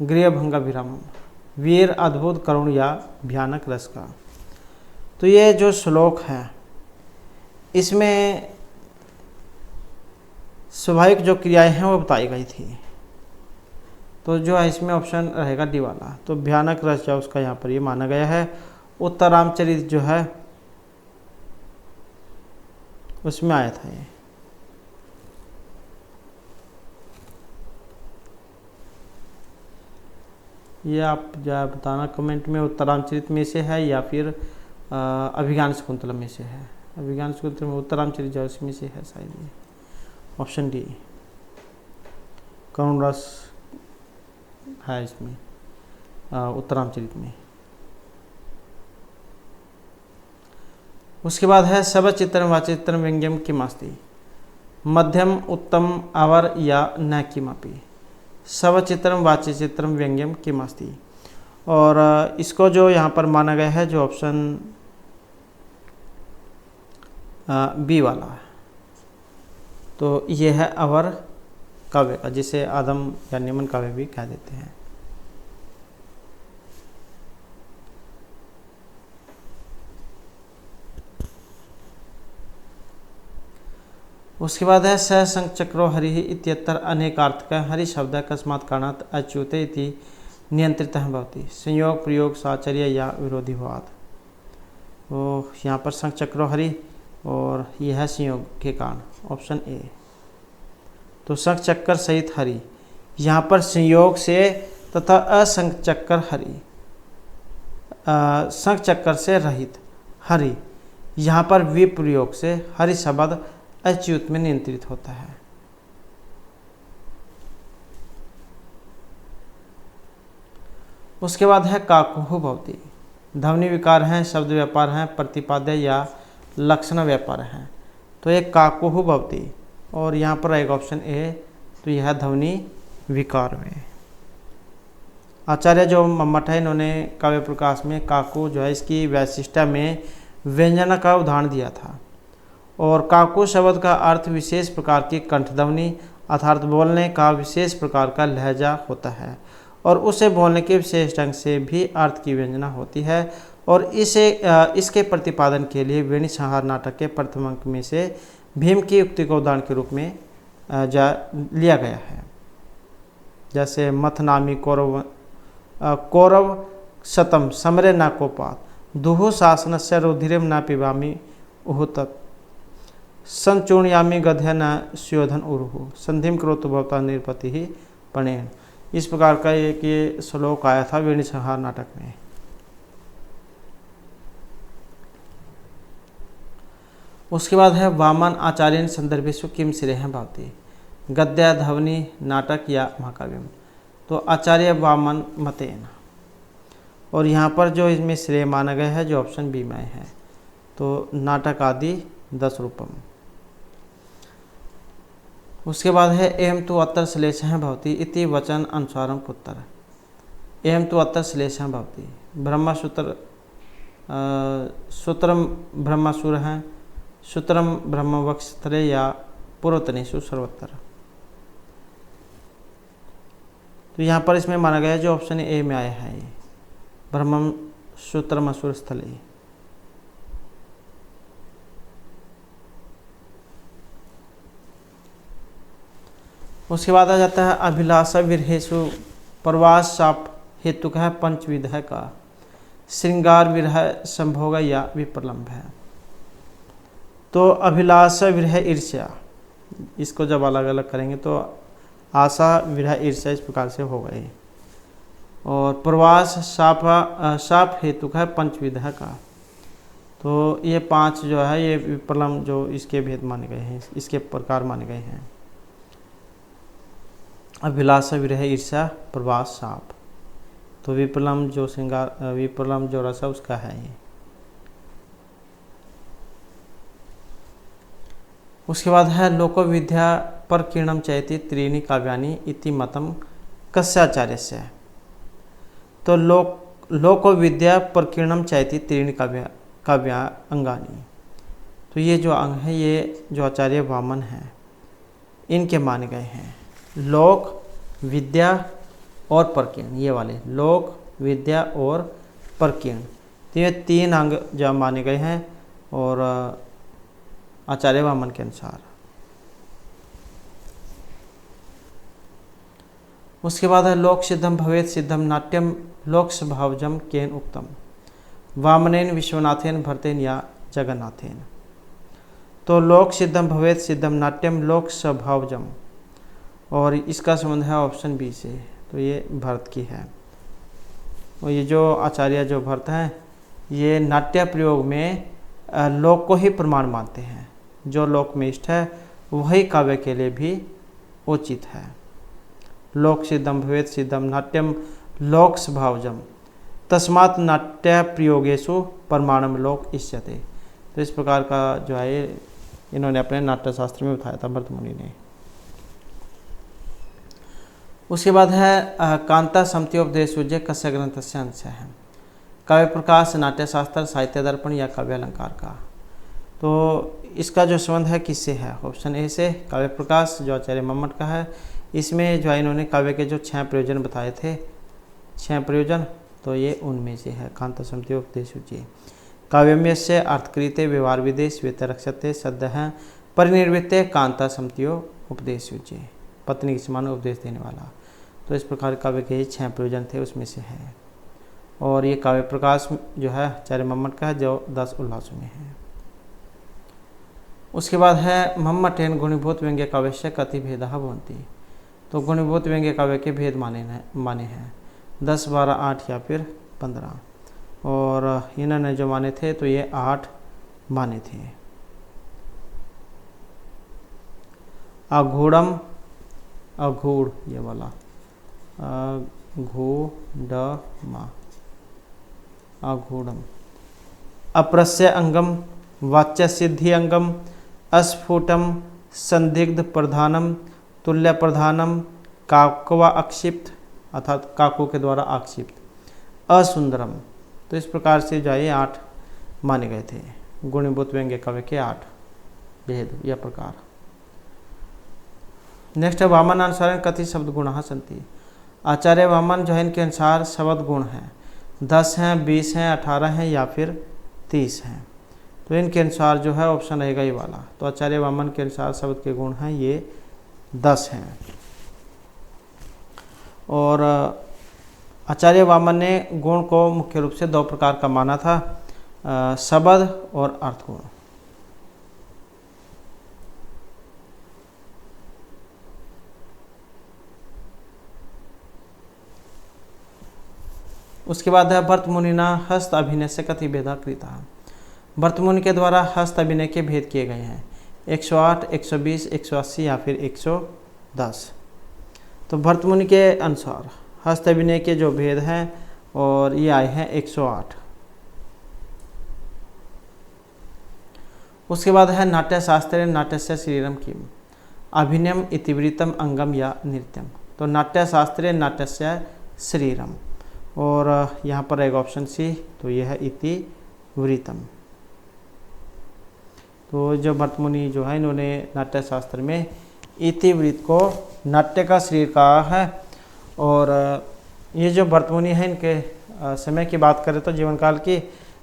गृह भंग विराम, वीर, अद्भुत, करुण या भयानक रस का। तो ये जो श्लोक है इसमें स्वाभाविक जो क्रियाएं हैं वो बताई गई थी। तो जो है इसमें ऑप्शन रहेगा डी वाला। तो भयानक रस जो उसका यहाँ पर ये माना गया है। उत्तरामचरित जो है उसमें आया था ये आप जो बताना कमेंट में, उत्तरामचरित में से है या फिर अभिज्ञान शकुंतलम में से है। अभिज्ञान शकुंतलम में उत्तरामचरित जो इसमें से है शायद, ये ऑप्शन डी करुण रस है इसमें उत्तरामचरित में। उसके बाद है सबचित्रम वाचित्रम व्यंग्यम किमस्ति, मध्यम उत्तम अवर या न किमपि। सबचित्रम वाचिचित्रम व्यंग्यम किमस्ति, और इसको जो यहाँ पर माना गया है जो ऑप्शन बी वाला है, तो ये है अवर काव्य का, जिसे आदम या निमन काव्य भी कह देते हैं। उसके बाद है स संचक्रो हरि इत्यत्र अनेकार्थक हरि शब्द अकस्मात् कारणात् अच्युते इति नियंत्रितः भवति, संयोग प्रयोग साचर्य या विरोधी भवात्। तो यहाँ पर संचक्रो हरि और यह है संयोग के कारण, ऑप्शन ए। तो संचक्कर सहित हरि, यहाँ पर संयोग से तथा असंचक्कर हरि, संचक्कर से रहित हरि, यहाँ पर विप्रयोग से हरि शब्द अच्युत में नियंत्रित होता है। उसके बाद है काकुहु भवति, ध्वनि विकार हैं, शब्द व्यापार हैं, प्रतिपाद्य या लक्षण व्यापार हैं। तो एक काकुहु भवति, और यहाँ पर एक ऑप्शन ए, तो यह ध्वनि विकार में। आचार्य जो मम्मट है, इन्होंने काव्य प्रकाश में काकु जो है इसकी वैशिष्टता में व्यंजन का उदाहरण दिया था। और काकु शब्द का अर्थ विशेष प्रकार की कंठध्वनि अर्थात बोलने का विशेष प्रकार का लहजा होता है, और उसे बोलने के विशेष ढंग से भी अर्थ की व्यंजना होती है। और इसके प्रतिपादन के लिए वेणी संहार नाटक के प्रथम अंक में से भीम की युक्ति को उदाहरण के रूप में लिया गया है। जैसे मथ नामी कौरव शतम समरे न कोपात, दुहु शासनस्य रुधिरम न पिबामी उहुत, संचूर्णयामी गध्य न स्योधन उरुहु, संधिम करोतु भवता निरपति ही पणेन। इस प्रकार का एक ये श्लोक आया था वेणी संहार नाटक में। उसके बाद है वामन आचार्य संदर्भेषु किम श्रेय भवति, गद्य ध्वनि नाटक या महाकाव्यम। तो आचार्य वामन मतेन, और यहाँ पर जो इसमें श्रेय माना गया है जो ऑप्शन बी में है, तो नाटक आदि 10 रूपम। उसके बाद है एवं तो अत्र श्लेषः भवति इति वचन अनुसारम कुत्तर, एवं तो अत्र श्लेषः भवति, ब्रह्मसूत्र सूत्रम ब्रह्मसूर है, सूत्रम ब्रह्मवक्षत्रे या पूर्वतनेषु सर्वत्र। तो यहाँ पर इसमें माना गया है जो ऑप्शन ए में आया है, ये ब्रह्मम सूत्रम असुर स्थले। उसके बाद आ जाता है अभिलाषा विरहेषु प्रवास शाप हेतु का है पंचविध है का, श्रृंगार विरह संभोग या विप्रलम्भ है। तो अभिलाषा विरह ईर्ष्या, इसको जब अलग अलग करेंगे तो आशा विरह ईर्ष्या इस प्रकार से हो गए। और प्रवास शाप हेतु का है पंचविध है का, तो ये 5 जो है ये विप्रलम्भ जो इसके भेद माने गए हैं, इसके प्रकार माने गए हैं। अभिलाषा विरह ईर्ष्या प्रवास शाप, तो विप्रलम्भ जो श्रृंगार विप्रलम्भ जो रस है उसका है ये। उसके बाद है लोको विद्या पर किरणम चयति त्रीणि काव्यानि इति मतम कस्याचार्यस्य। तो लोको विद्या पर किरणम चयति त्रीणि काव्या अंगानि, तो ये जो अंग है ये जो आचार्य वामन हैं इनके माने गए हैं। लोक विद्या और परकीर्ण, ये वाले लोक विद्या और परकीर्ण, तो ये 3 अंग जो माने गए हैं और आचार्य वामन के अनुसार। उसके बाद है लोक सिद्धम भवेत सिद्धम नाट्यम लोक स्वभावजम केन उक्तम, वामनेन विश्वनाथेन भरतेन या जगन्नाथेन। तो लोक सिद्धम भवेत सिद्धम नाट्यम लोक स्वभावजम, और इसका संबंध है ऑप्शन बी से, तो ये भरत की है। और ये जो आचार्य जो भरत हैं ये नाट्य प्रयोग में लोक को ही प्रमाण मानते हैं, जो लोक में इष्ट है वही काव्य के लिए भी उचित है। लोक सिद्धम भवेत सिद्धम नाट्यम लोक स्वभावजम तस्मात् नाट्य प्रयोगेषु प्रमाणम लोक इष्यते। तो इस प्रकार का जो है इन्होंने अपने नाट्यशास्त्र में बताया था भरत मुनि ने। उसके बाद है कांता समत्योपदेशोज्य कस्य ग्रंथस्य अंश है। काव्य प्रकाश नाट्यशास्त्र, साहित्य दर्पण या काव्य अलंकार का। तो इसका जो संबंध है किससे है? ऑप्शन ए से काव्य प्रकाश जो आचार्य मम्मट का है। इसमें जो है इन्होंने काव्य के जो 6 प्रयोजन बताए थे, 6 प्रयोजन, तो ये उनमें से है। कांता समत्योपदेशोज्य काव्यम्य से अर्थकृत्य व्यवहार विदेश व्यतिरक्षते सद्य है परिनिर्वृत्य कांता समत्योपदेशोज्य पत्नी के समान उपदेश देने वाला। तो इस प्रकार काव्य के 6 प्रयोजन थे, उसमें से है। और ये काव्य प्रकाश जो है आचार्य मम्मट का है, जो 10 उल्लासों में है। उसके बाद है मम्मटेन गुणीभूत व्यंग्य काव्य कति भेदा भवन्ति। तो गुणीभूत व्यंग्य काव्य के भेद माने हैं 10, 12, 8 या फिर 15। और इन्होंने जो माने थे तो ये 8 माने थे। अघूढ़म, अघूढ़ ये वाला, अघूढ़मा, अघूढ़म, अप्रस्य अंगम, वाच्य सिद्धि अंगम, अस्फुटम, संदिग्ध प्रधानम, तुल्य प्रधानम, काकवा आक्षिप्त अर्थात काकू के द्वारा आक्षिप्त, असुंदरम। तो इस प्रकार से जो है 8 माने गए थे। गुणीभूत व्यंग्य काव्य के 8 भेद या प्रकार। नेक्स्ट है वामन अनुसार कति शब्द गुण संति। आचार्य वामन जो है इनके अनुसार शब्द गुण हैं 10 हैं, 20 हैं, 18 हैं या फिर 30 हैं। तो इनके अनुसार जो है ऑप्शन रहेगा ये वाला। तो आचार्य वामन के अनुसार शब्द के गुण हैं ये 10 हैं। और आचार्य वामन ने गुण को मुख्य रूप से 2 प्रकार का माना था, शब्द और अर्थगुण। उसके बाद है भरत मुनिना हस्त अभिनय से कति भेदा कृता। भरत मुनि के द्वारा हस्त अभिनय के भेद किए गए हैं 108, 120, 180 या फिर 110। तो भरत मुनि के अनुसार हस्त अभिनय के जो भेद हैं और ये आए हैं 108। उसके बाद है नाट्यशास्त्रे नाट्यस्य शरीरम किम अभिनयम इतिवृत्तम अंगम या नृत्यम। तो नाट्यशास्त्रे नाट्यस्य शरीरम, और यहाँ पर एक ऑप्शन सी, तो यह है इतिवृत्तम। तो जो भरत मुनि जो है इन्होंने नाट्यशास्त्र में इतिवृत्त को नाट्य का शरीर कहा है। और ये जो भरत मुनि है इनके समय की बात करें तो जीवन काल की,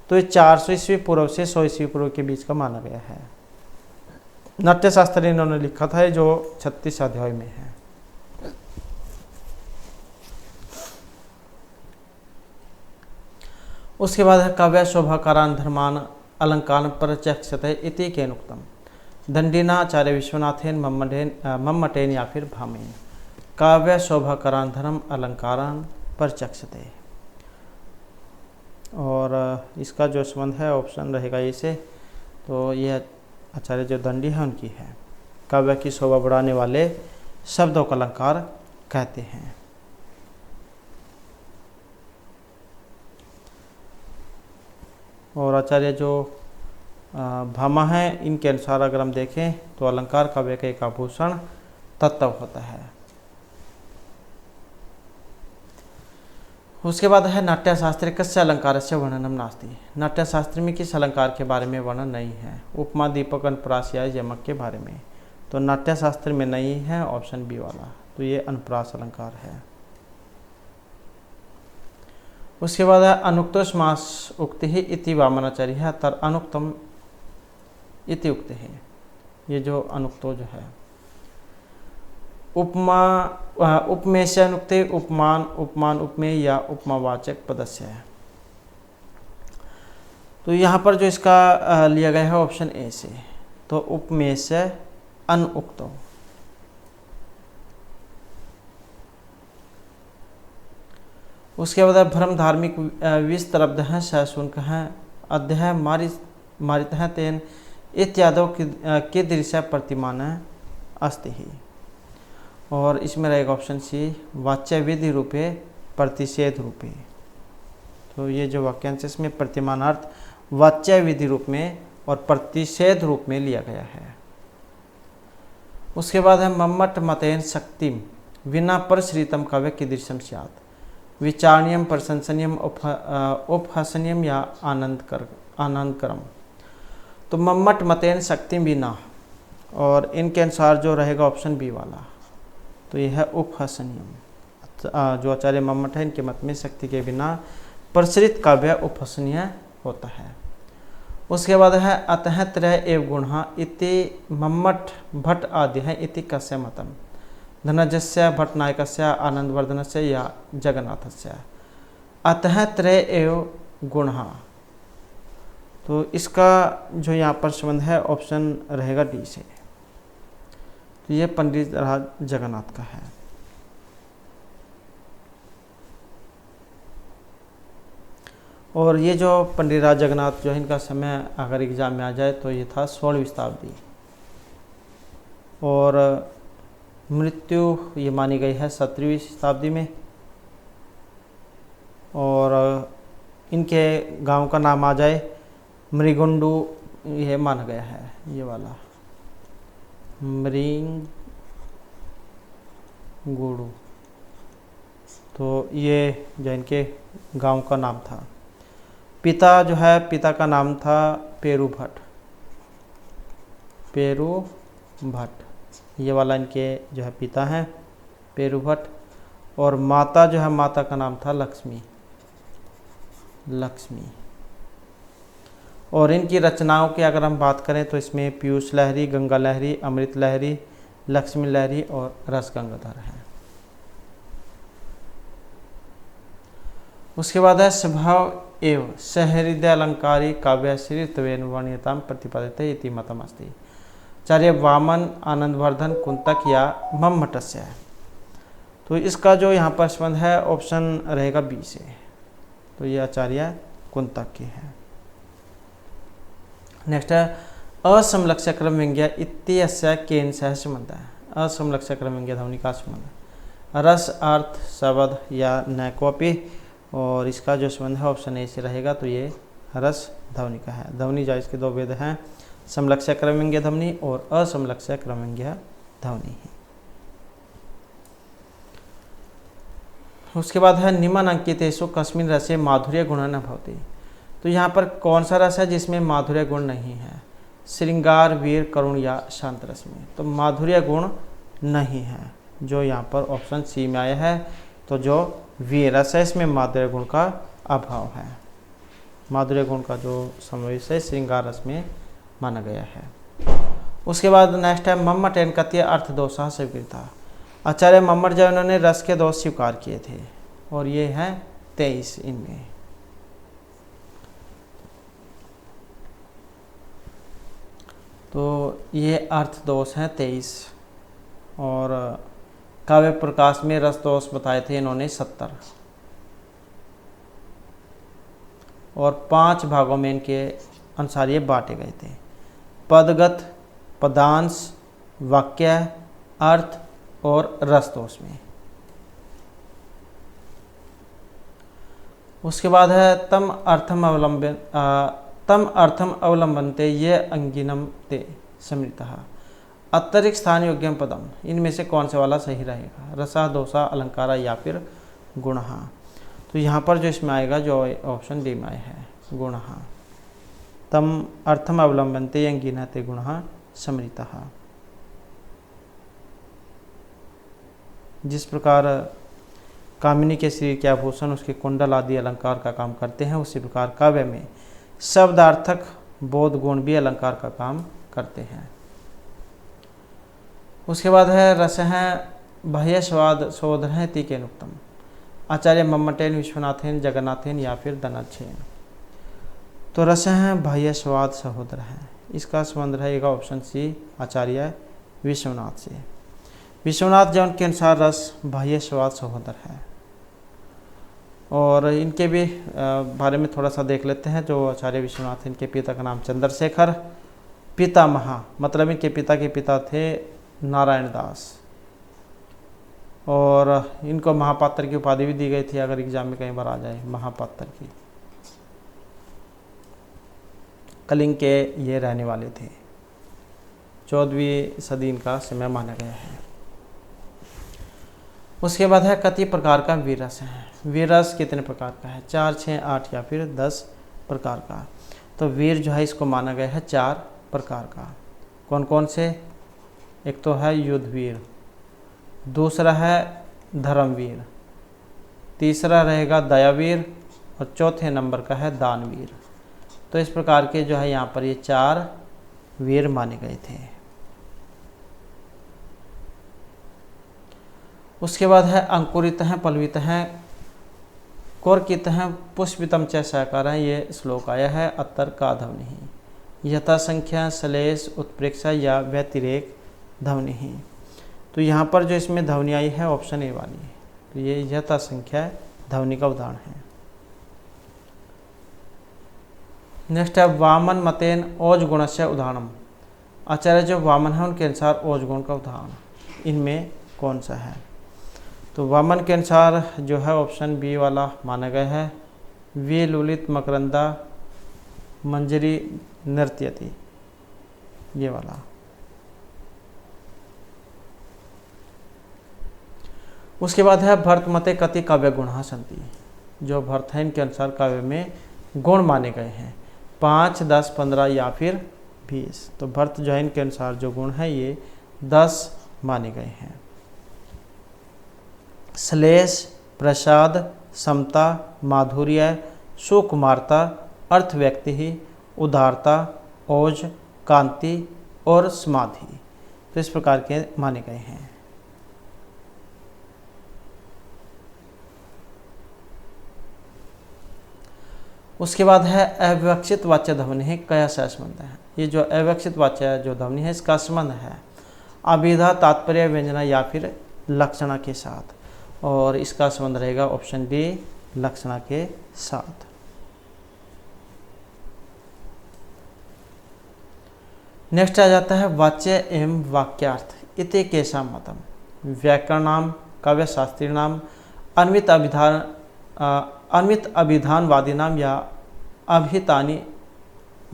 तो ये 400 ईस्वी पूर्व से 100 ईस्वी पूर्व के बीच का माना गया है। नाट्यशास्त्र इन्होंने लिखा था जो 36 अध्याय में है। उसके बाद है काव्य शोभाकारान धर्मान अलंकार प्रचक्षते इति केनुक्तम। दंडिना आचार्य विश्वनाथेन मम्मटेन या फिर भामेन। काव्य शोभाकारान धर्म अलंकारान प्रचक्षते। और इसका जो संबंध है ऑप्शन रहेगा इसे। तो यह आचार्य जो दंडी है उनकी है। काव्य की शोभा बढ़ाने वाले शब्दों का अलंकार कहते हैं। और आचार्य जो भामा है इनके अनुसार अगर हम देखें तो अलंकार काव्य का एक आभूषण तत्व होता है। उसके बाद है नाट्यशास्त्रे कस्य अलंकारस्य वर्णनम नास्ति। नाट्यशास्त्र में किस अलंकार के बारे में वर्णन नहीं है। उपमा, दीपक, अनुप्रास या यमक के बारे में। तो नाट्यशास्त्र में नहीं है, ऑप्शन बी वाला। तो ये अनुप्रास अलंकार है। उसके बाद है अनुक्तो समास उक्ति ही इति वामनाचार्य है तर अनुक्तम इति उक्ति है। ये जो अनुक्तो जो है उपमा उपमेय से अनुक्ते उपमान, उपमान उपमेय या उपमावाचक पदस्य है। तो यहाँ पर जो इसका लिया गया है ऑप्शन ए से, तो उपमेय से अनुक्तो। उसके बाद भ्रम धार्मिक विस्तरब्ध हैं सहशुल्क हैं अध्याय मारित हैं तेन इत्यादों की दृश्य प्रतिमान अस्ति ही। और इसमें रहेगा ऑप्शन सी वाच्य विधि रूपे प्रतिषेध रूपे। तो ये जो वाक्यांश इसमें प्रतिमानार्थ वाच्य विधि रूप में और प्रतिषेध रूप में लिया गया है। उसके बाद है मम्मट मतेन शक्तिम विना परश्रितम काव्य कीदृशम स्यात् विचारणीयम प्रशंसनीयम उपहासनीयम या आनंदकरम। तो मम्मट मतेन शक्तिम विना, और इनके अनुसार जो रहेगा ऑप्शन बी वाला, तो यह है उपहासनीयम। जो आचार्य मम्मट है इनके मत में शक्ति के बिना प्रसरित काव्य उपहासनीय होता है। उसके बाद है अतः त्रय एव गुणः इति मम्मट भट्ट आदि है इति कस्य मतम धनंजयस्य भट्टनायकस्य आनंदवर्धनस्य या जगन्नाथस्य। अतः त्रय एव गुणः, तो इसका जो यहाँ पर संबंध है ऑप्शन रहेगा डी से। तो ये पंडित राज जगन्नाथ का है। और ये जो पंडित राज जगन्नाथ जो है इनका समय अगर एग्जाम में आ जाए तो ये था 16वीं शताब्दी, और मृत्यु ये मानी गई है 17वीं शताब्दी में। और इनके गांव का नाम आ जाए मृगुंडू, यह माना गया है, ये वाला मृगुंडू, तो ये जो इनके गांव का नाम था। पिता जो है, पिता का नाम था पेरू भट्ट, ये वाला इनके जो है पिता हैं पेरू भट्ट। और माता जो है, माता का नाम था लक्ष्मी। और इनकी रचनाओं की अगर हम बात करें तो इसमें पीयूष लहरी, गंगा लहरी, अमृत लहरी, लक्ष्मी लहरी और रस गंगाधर हैं। उसके बाद है स्वभाव एवं सहृदय अलंकारी काव्य श्री तवेन वर्ण्यताम प्रतिपादित इति मतम अस्ति। आचार्य वामन, आनंदवर्धन, कुंतक या मम्मटस्य है। तो इसका जो यहाँ पर संबंध है ऑप्शन रहेगा बी से, तो ये आचार्य कुंतक के हैं। नेक्स्ट है असमलक्ष्य क्रम व्यंग्य इत्यस्य केन सह संबंध है। असमलक्ष्य क्रम व्यंग्य ध्वनि का संबंध रस, अर्थ, शब्द या न कॉपी, और इसका जो संबंध है ऑप्शन ए से रहेगा, तो ये रस ध्वनि का है। ध्वनि जा इसके दो भेद हैं, समलक्ष्य क्रम व्यंग्य ध्वनि और असमलक्ष्य क्रम व्यंग्य ध्वनि। उसके बाद है निम्न अंकितेषु कस्मिन् रसे माधुर्य गुण न भवति। तो यहाँ पर कौन सा रस है जिसमें माधुर्य गुण नहीं है? श्रृंगार, वीर, करुण या शांत रस में। तो माधुर्य गुण नहीं है, जो यहाँ पर ऑप्शन सी में आया है। तो जो वीर रस है इसमें माधुर्य गुण का अभाव है। माधुर्य गुण का जो समावेश है श्रृंगार रस में माना गया है। उसके बाद नेक्स्ट है मम्मट एन कथ्य अर्थ दोषा स्वीकृता। आचार्य मम्मट जो उन्होंने रस के दोष स्वीकार किए थे, और ये है 23 इनमें। तो ये अर्थ दोष हैं 23, और काव्य प्रकाश में रस दोष बताए थे इन्होंने 70, और 5 भागों में इनके अनुसार ये बांटे गए थे। पदगत, पदांश, वाक्य, अर्थ और रस दोष में। उसके बाद है तम अर्थम अवलंबनते ये अंगिनम ते समृतः अतिरिक्त स्थान योग्यम पदम। इनमें से कौन से वाला सही रहेगा? रसा, दोषा, अलंकारा या फिर गुणः। तो यहाँ पर जो इसमें आएगा जो ऑप्शन डी में है गुणः। तम अर्थम अवलंबनते अंगिनः ते गुणः समृतः। जिस प्रकार कामिनी के शरीर के आभूषण उसके कुंडल आदि अलंकार का काम करते हैं, उसी प्रकार काव्य में शब्दार्थक बोध गुण भी अलंकार का काम करते हैं। उसके बाद है रस है बाह्य स्वाद शोधन तीकेन उत्तम। आचार्य मम्मटेन, विश्वनाथेन, जगन्नाथेन या फिर धनच्छेन। तो रस है बाह्य स्वाद सहोदर है, इसका संबंध रहेगा ऑप्शन सी आचार्य विश्वनाथ से। विश्वनाथ जैन के अनुसार रस बाह्य स्वाद सहोदर है। और इनके भी बारे में थोड़ा सा देख लेते हैं। जो आचार्य विश्वनाथ, इनके पिता का नाम चंद्रशेखर, पितामह मतलब इनके पिता के पिता थे नारायण दास, और इनको महापात्र की उपाधि भी दी गई थी, अगर एग्जाम में कई बार आ जाए महापात्र की। कलिंग के ये रहने वाले थे। 14वीं सदी इनका समय माना गया है। उसके बाद है कति प्रकार का वीररस है। वीररस कितने प्रकार का है? 4, 6, 8 या फिर 10 प्रकार का। तो वीर जो है इसको माना गया है 4 प्रकार का। कौन कौन से? एक तो है युद्धवीर, दूसरा है धर्मवीर, तीसरा रहेगा दयावीर और चौथे नंबर का है दानवीर। तो इस प्रकार के जो है यहाँ पर ये 4 वीर माने गए थे। उसके बाद है अंकुरित हैं, पल्लवित हैं, कोरकित हैं, पुष्पितम च सहकार है। ये श्लोक आया है अत्तर का ध्वनि यथा संख्या श्लेष उत्प्रेक्षा या व्यतिरेक ध्वनि। तो यहाँ पर जो इसमें ध्वनि आई है ऑप्शन ए वाली है। तो ये यथा संख्या ध्वनि का उदाहरण है। नेक्स्ट है वामन मतेन ओज गुणस्य उदाहरणम। आचार्य जो वामन है उनके अनुसार ओज गुण का उदाहरण इनमें कौन सा है? तो वामन के अनुसार जो है ऑप्शन बी वाला माना गया है। वे लुलित मकरंदा मंजरी नृत्यति, ये वाला। उसके बाद है भरत मते कति काव्य गुण सन्ति। जो भरत है इनके अनुसार काव्य में गुण माने गए हैं 5, 10, 15 या फिर 20। तो भरत जो है इनके अनुसार जो गुण है ये 10 माने गए हैं। श्लेष, प्रसाद, समता, माधुर्य, सुकुमारता, अर्थ व्यक्ति ही, उदारता, ओज, कांति और समाधि। तो इस प्रकार के माने गए हैं। उसके बाद है अविवक्षित वाच्य ध्वनि है कया से संबंध है। ये जो अविवक्षित वाच्य जो ध्वनि है इसका संबंध है अभिधा, तात्पर्य, व्यंजना या फिर लक्षणा के साथ। और इसका संबंध रहेगा ऑप्शन डी लक्षणा के साथ। नेक्स्ट आ जाता है वाच्य एवं वाक्यार्थ इति केशा मतम। व्याकरणाम, काव्यशास्त्री नाम, अन्वित अभिधानवादी नाम या अभितानी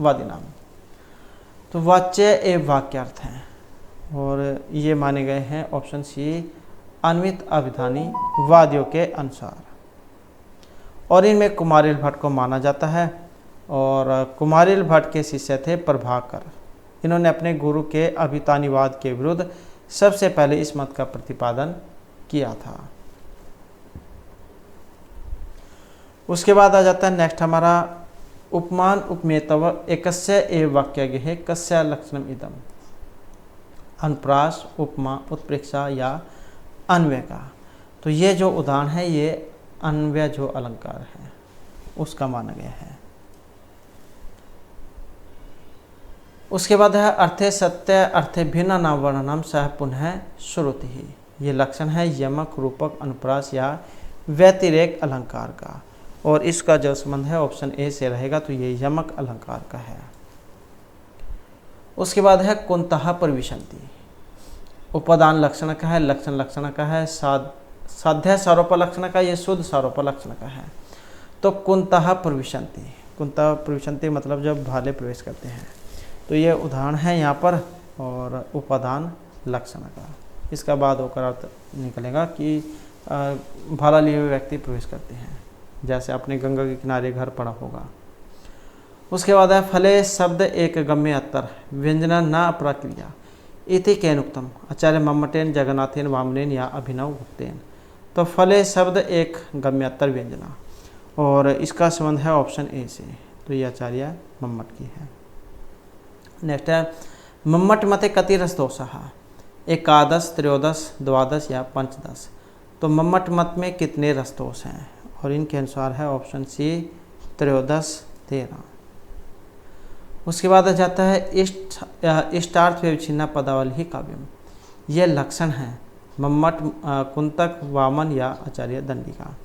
वादी नाम। तो वाच्य एवं वाक्यार्थ हैं और ये माने गए हैं ऑप्शन सी अन्वित अभिधानी वादियों के अनुसार। और इनमें कुमारिल भट्ट को माना जाता है। और कुमारिल भट्ट के शिष्य थे प्रभाकर। इन्होंने अपने गुरु के अभितानीवाद के विरुद्ध सबसे पहले इस मत का प्रतिपादन किया था। उसके बाद आ जाता है नेक्स्ट हमारा उपमान उपमेतव एकस्य एव वाक्यज्ञ है कस्य लक्षणम इदम। अनुप्रास, उपमा, उत्प्रेक्षा या अन्वय का। तो ये जो उदाहरण है ये अन्वय जो अलंकार है उसका माना गया है। उसके बाद है अर्थे सत्य अर्थे भिन्न नाम वर्णनम सह पुनः श्रुति ही। ये लक्षण है यमक, रूपक, अनुप्रास या व्यतिरेक अलंकार का। और इसका जो संबंध है ऑप्शन ए से रहेगा। तो ये यमक अलंकार का है। उसके बाद है कुंतः प्रविशन्ति। उपादान लक्षण का है, लक्षण लक्षण का है, साध्य सारोप लक्षण का, ये शुद्ध सारोप लक्षण का है। तो कुंतः प्रविशन्ति, कुंतः प्रविशन्ति मतलब जब भाले प्रवेश करते हैं। तो ये उदाहरण है यहाँ पर और उपादान लक्षण का। इसका बाद होकर अर्थ निकलेगा कि भाला लिए हुए व्यक्ति प्रवेश करते हैं, जैसे अपने गंगा के किनारे घर पड़ा होगा। उसके बाद है फले शब्द एक गम्य अत्तर व्यंजना न अप्रक्रिया इति केनुक्तम। आचार्य मम्मटेन, जगन्नाथेन, वामनेन या अभिनव गुप्तेन। तो फले शब्द एक गम्य अत्तर व्यंजना और इसका संबंध है ऑप्शन ए से। तो ये आचार्य मम्मट की है। नेक्स्ट है मम्मट मते कति रसदोषः एकादश, त्रयोदश, द्वादश या पंचदश। तो मम्मट मत में कितने रसदोष हैं? और इनके अनुसार है ऑप्शन सी 13, 13। उसके बाद आ जाता है इष्टार्थ विच्छिन्ना पदावली ही काव्यम। ये लक्षण है मम्मट, कुंतक, वामन या आचार्य दंडी का।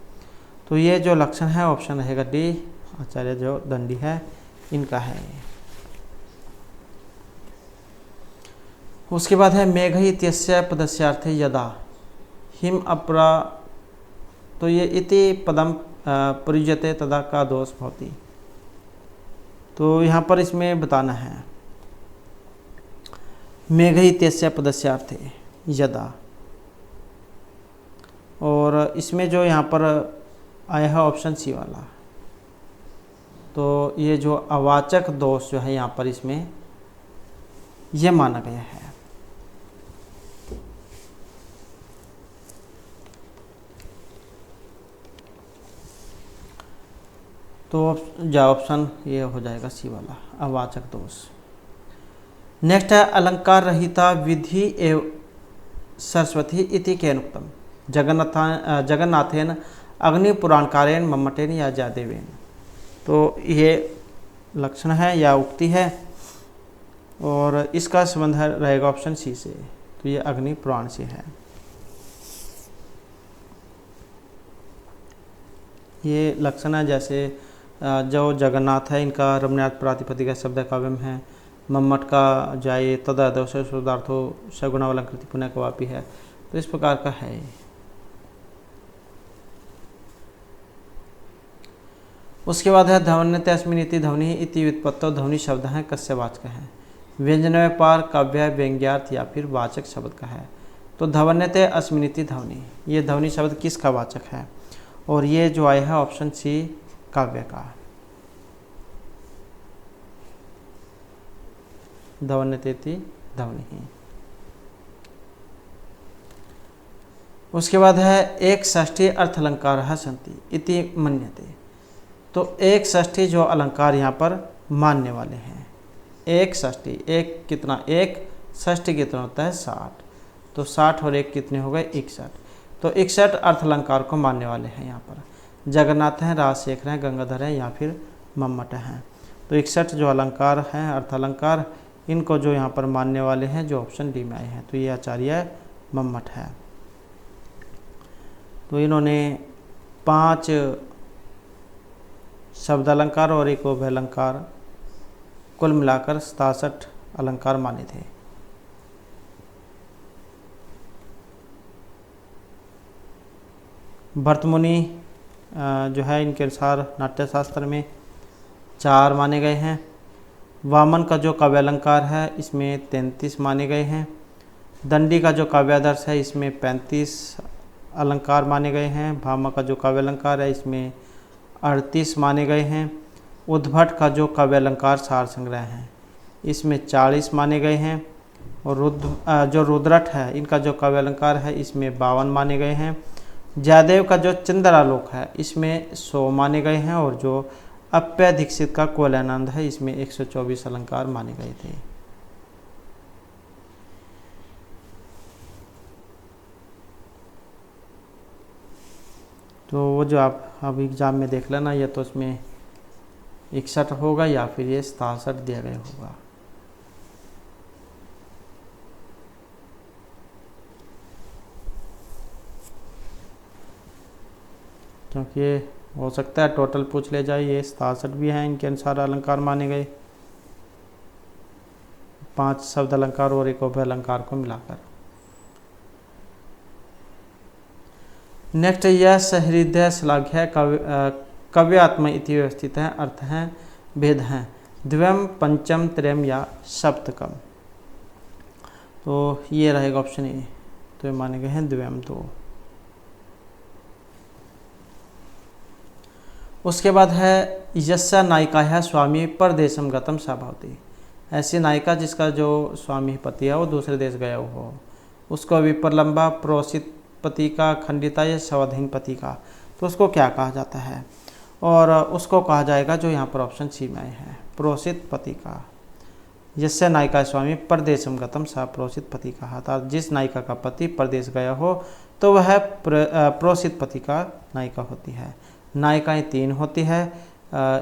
तो ये जो लक्षण है ऑप्शन रहेगा डी आचार्य जो दंडी है इनका है। उसके बाद है मेघ इत्यस्य पदस्यार्थे यदा हिम अपरा। तो ये इति पदम प्रयुज्यते तदा का दोष भवति। तो यहाँ पर इसमें बताना है मेघई तेस्य पदस्यार्थे यदा, और इसमें जो यहाँ पर आया है ऑप्शन सी वाला, तो ये जो अवाचक दोष जो है यहाँ पर इसमें ये माना गया है। तो ऑप्शन ये हो जाएगा सी वाला, अवाचक दोष। नेक्स्ट है अलंकार रहिता विधि एव सरस्वती इति केन उक्तम जगन्नाथेन अग्निपुराणकारेण मम्मटेन या जयदेवेन। तो ये लक्षण है या उक्ति है, और इसका संबंध रहेगा ऑप्शन सी से, तो ये अग्नि पुराण से है। ये लक्षण है जैसे जो जगन्नाथ है इनका रमण्यार्थ प्रातिपदिक शब्द काव्यम है, मम्मट का जाए तदादोष शुद्धार्थो सगुणावलंकृति पुण्य कवापी है, तो इस प्रकार का है। उसके बाद है ध्वन्यते अस्मिनिति ध्वनि इति व्युत्पत्तो, ध्वनि शब्द है कस्य वाचक है, व्यंजन व्यापार काव्य व्यंग्यार्थ या फिर वाचक शब्द का है। तो ध्वन्यते अस्मिनिति ध्वनि, ये ध्वनि शब्द किसका वाचक है, और ये जो आया है ऑप्शन सी काव्य का, ध्वन्यतेति ध्वनि। उसके बाद है एक षष्ठी अर्थ अलंकार सन्ति इति मन्यते। तो एक षष्ठी जो अलंकार यहाँ पर मानने वाले हैं, एक षष्ठी, एक कितना, एक षष्ठी कितना होता है 60, तो 60 और एक कितने हो गए 61, तो 61 अर्थ अलंकार को मानने वाले हैं। यहाँ पर जगन्नाथ हैं, राजशेखर हैं, गंगाधर हैं या फिर मम्मट हैं। तो 61 जो अलंकार हैं अर्थ अलंकार, इनको जो यहाँ पर मानने वाले हैं जो ऑप्शन डी में आए हैं, तो ये आचार्य मम्मट है। तो इन्होंने 5 शब्द अलंकार और एक उभय अलंकार कुल मिलाकर 67 अलंकार माने थे। भर्तमुनि जो है इनके अनुसार नाट्यशास्त्र में 4 माने गए हैं। वामन का जो काव्य अलंकार है इसमें 33 माने गए हैं। दंडी का जो काव्यादर्श है इसमें 35 अलंकार माने गए हैं। भामा का जो काव्य अलंकार है इसमें 38 माने गए हैं। उद्भट का जो काव्य अलंकार सार संग्रह है इसमें 40 माने गए हैं। और जो रुद्रट है इनका जो काव्य अलंकार है इसमें 52 माने गए हैं। जयदेव का जो चंद्रालोक है इसमें 100 माने गए हैं। और जो अप्य दीक्षित का कोयलानंद है इसमें 124 अलंकार माने गए थे। तो वो जो आप अब एग्ज़ाम में देख लेना, ये तो उसमें 61 होगा या फिर ये 67 दिया गया होगा। क्योंकि हो सकता है टोटल पूछ ले जाए, ये 67 भी हैं इनके अनुसार अलंकार माने गए, 5 शब्द अलंकार और एक उभय अलंकार को मिलाकर। नेक्स्ट, यह सहृदय श्लाघ्य काव्यात्म इति व्यवस्थित है, अर्थ हैं भेद हैं, द्वयम पंचम त्रयम या सप्तकम। तो ये रहेगा ऑप्शन ए, तो ये माने गए हैं द्वयम 2। उसके बाद है यस्या नायिका है स्वामी परदेशम गतम सा भवति। ऐसी नायिका जिसका जो स्वामी पति है वो दूसरे देश गया हो, उसको विप्रलंबा प्रोसित पति का, खंडिता या स्वाधीन पति का, तो उसको क्या कहा जाता है? और उसको कहा जाएगा जो यहाँ पर ऑप्शन सी में है, प्रोसित पति का। यस्या नायिका स्वामी परदेशम गतम सा प्रोसित पति का, अर्थात जिस नायिका का पति परदेश गया हो तो वह प्रोसित पति का नायिका होती है। नायिकाएं 3 होती है,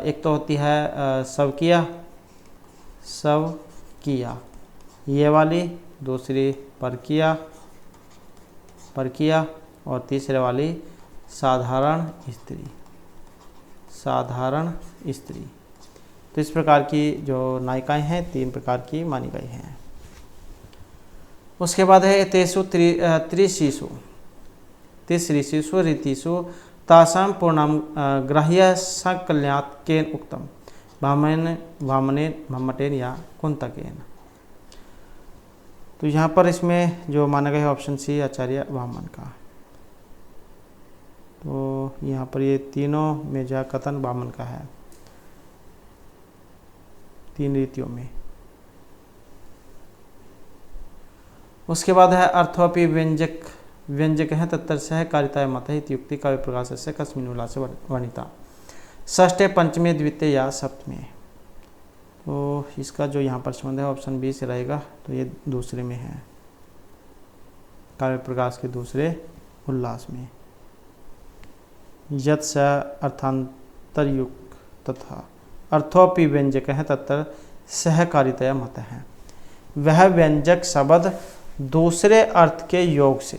एक तो होती है स्वकीया ये वाली, दूसरी परकीया और तीसरे वाली साधारण स्त्री। तो इस प्रकार की जो नायिकाएं हैं 3 प्रकार की मानी गई हैं। उसके बाद है तेषु त्रिशिशु रीतिषु तासां पूर्णम ग्राह्य सकल्यात् केन उक्तम वामनेन मम्मटेन या कुंतकेन। तो यहाँ पर इसमें जो माना गया है ऑप्शन सी आचार्य वामन का। तो यहाँ पर ये तीनों में जो कथन वामन का है, 3 रीतियों में। उसके बाद है अर्थोपि व्यंजक है तत्तर सहकारिता मत है इत्युक्ति काव्य प्रकाश से कस्मिन् विलासे वर्णिता षष्ठे पंचमे द्वितीय या सप्तमे। तो इसका जो यहाँ पर संबंध है ऑप्शन बी से रहेगा। तो ये दूसरे में है, काव्य प्रकाश के दूसरे उल्लास में। यत् स अर्थांतरयुक्त तथा अर्थोपि व्यंजक है तत्तर सहकारितया मत है। वह व्यंजक शब्द दूसरे अर्थ के योग से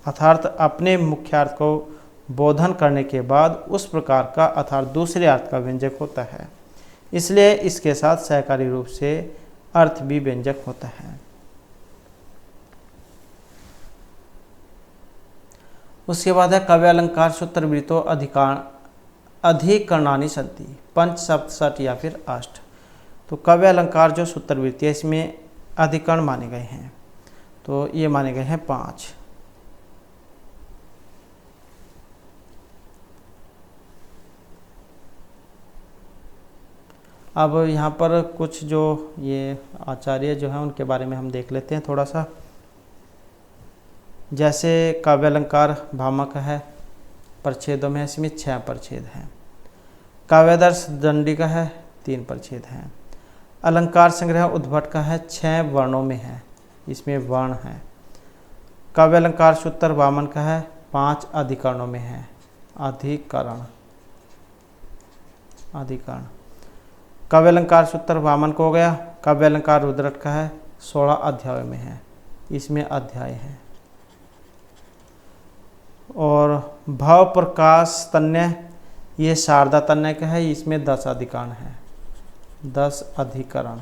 अर्थात अपने मुख्यार्थ को बोधन करने के बाद उस प्रकार का अर्थात दूसरे अर्थ का व्यंजक होता है, इसलिए इसके साथ सहकारी रूप से अर्थ भी व्यंजक होता है। उसके बाद है काव्यालंकार सूत्रवृत्तो अधिकरणानि सन्ति पंच सप्त षट या फिर अष्ट। तो काव्यालंकार जो सूत्रवृत्ति है इसमें अधिकरण माने गए हैं, तो ये माने गए हैं 5। अब यहाँ पर कुछ जो ये आचार्य जो हैं उनके बारे में हम देख लेते हैं थोड़ा सा। जैसे काव्यालंकार भामक है, परिच्छेदों में इसमें 6 परिच्छेद हैं। काव्यादर्श दंडी का है 3 परिच्छेद हैं। अलंकार संग्रह उद्भट का है 6 वर्णों में है, इसमें वर्ण है। काव्यालंकार सूत्र वामन का है 5 अधिकरणों में है। अधिकरण काव्यालंकार सूत्र वामन को हो गया। काव्यालंकार रुद्रट का है 16 अध्यायों में है, इसमें अध्याय है। और भाव प्रकाश तन्य ये शारदा तन्य का है, इसमें 10 अधिकरण है, 10 अधिकरण।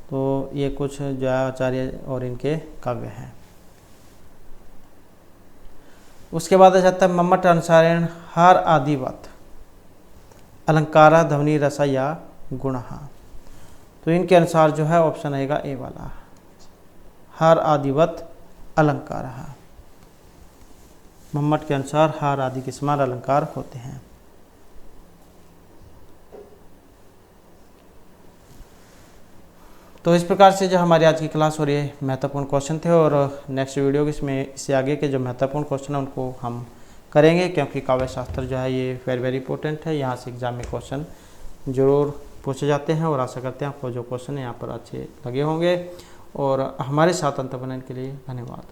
तो ये कुछ जो आचार्य और इनके काव्य हैं। उसके बाद आ जाता है मम्मट अनुसारेण हर आदिवत अलंकारा ध्वनि रसा या गुणः। तो इनके अनुसार जो है ऑप्शन आएगा ए वाला, हर आदिवत अलंकार। मम्मट के अनुसार हर आदि के समान अलंकार होते हैं। तो इस प्रकार से जो हमारी आज की क्लास हो रही है महत्वपूर्ण क्वेश्चन थे, और नेक्स्ट वीडियो इसमें इससे आगे के जो महत्वपूर्ण क्वेश्चन है उनको हम करेंगे, क्योंकि काव्य शास्त्र जो है ये वेरी इंपॉर्टेंट है। यहाँ से एग्जाम में क्वेश्चन जरूर पूछे जाते हैं, और आशा करते हैं आपको जो क्वेश्चन है यहाँ पर अच्छे लगे होंगे। और हमारे साथ अंत बनाने के लिए धन्यवाद।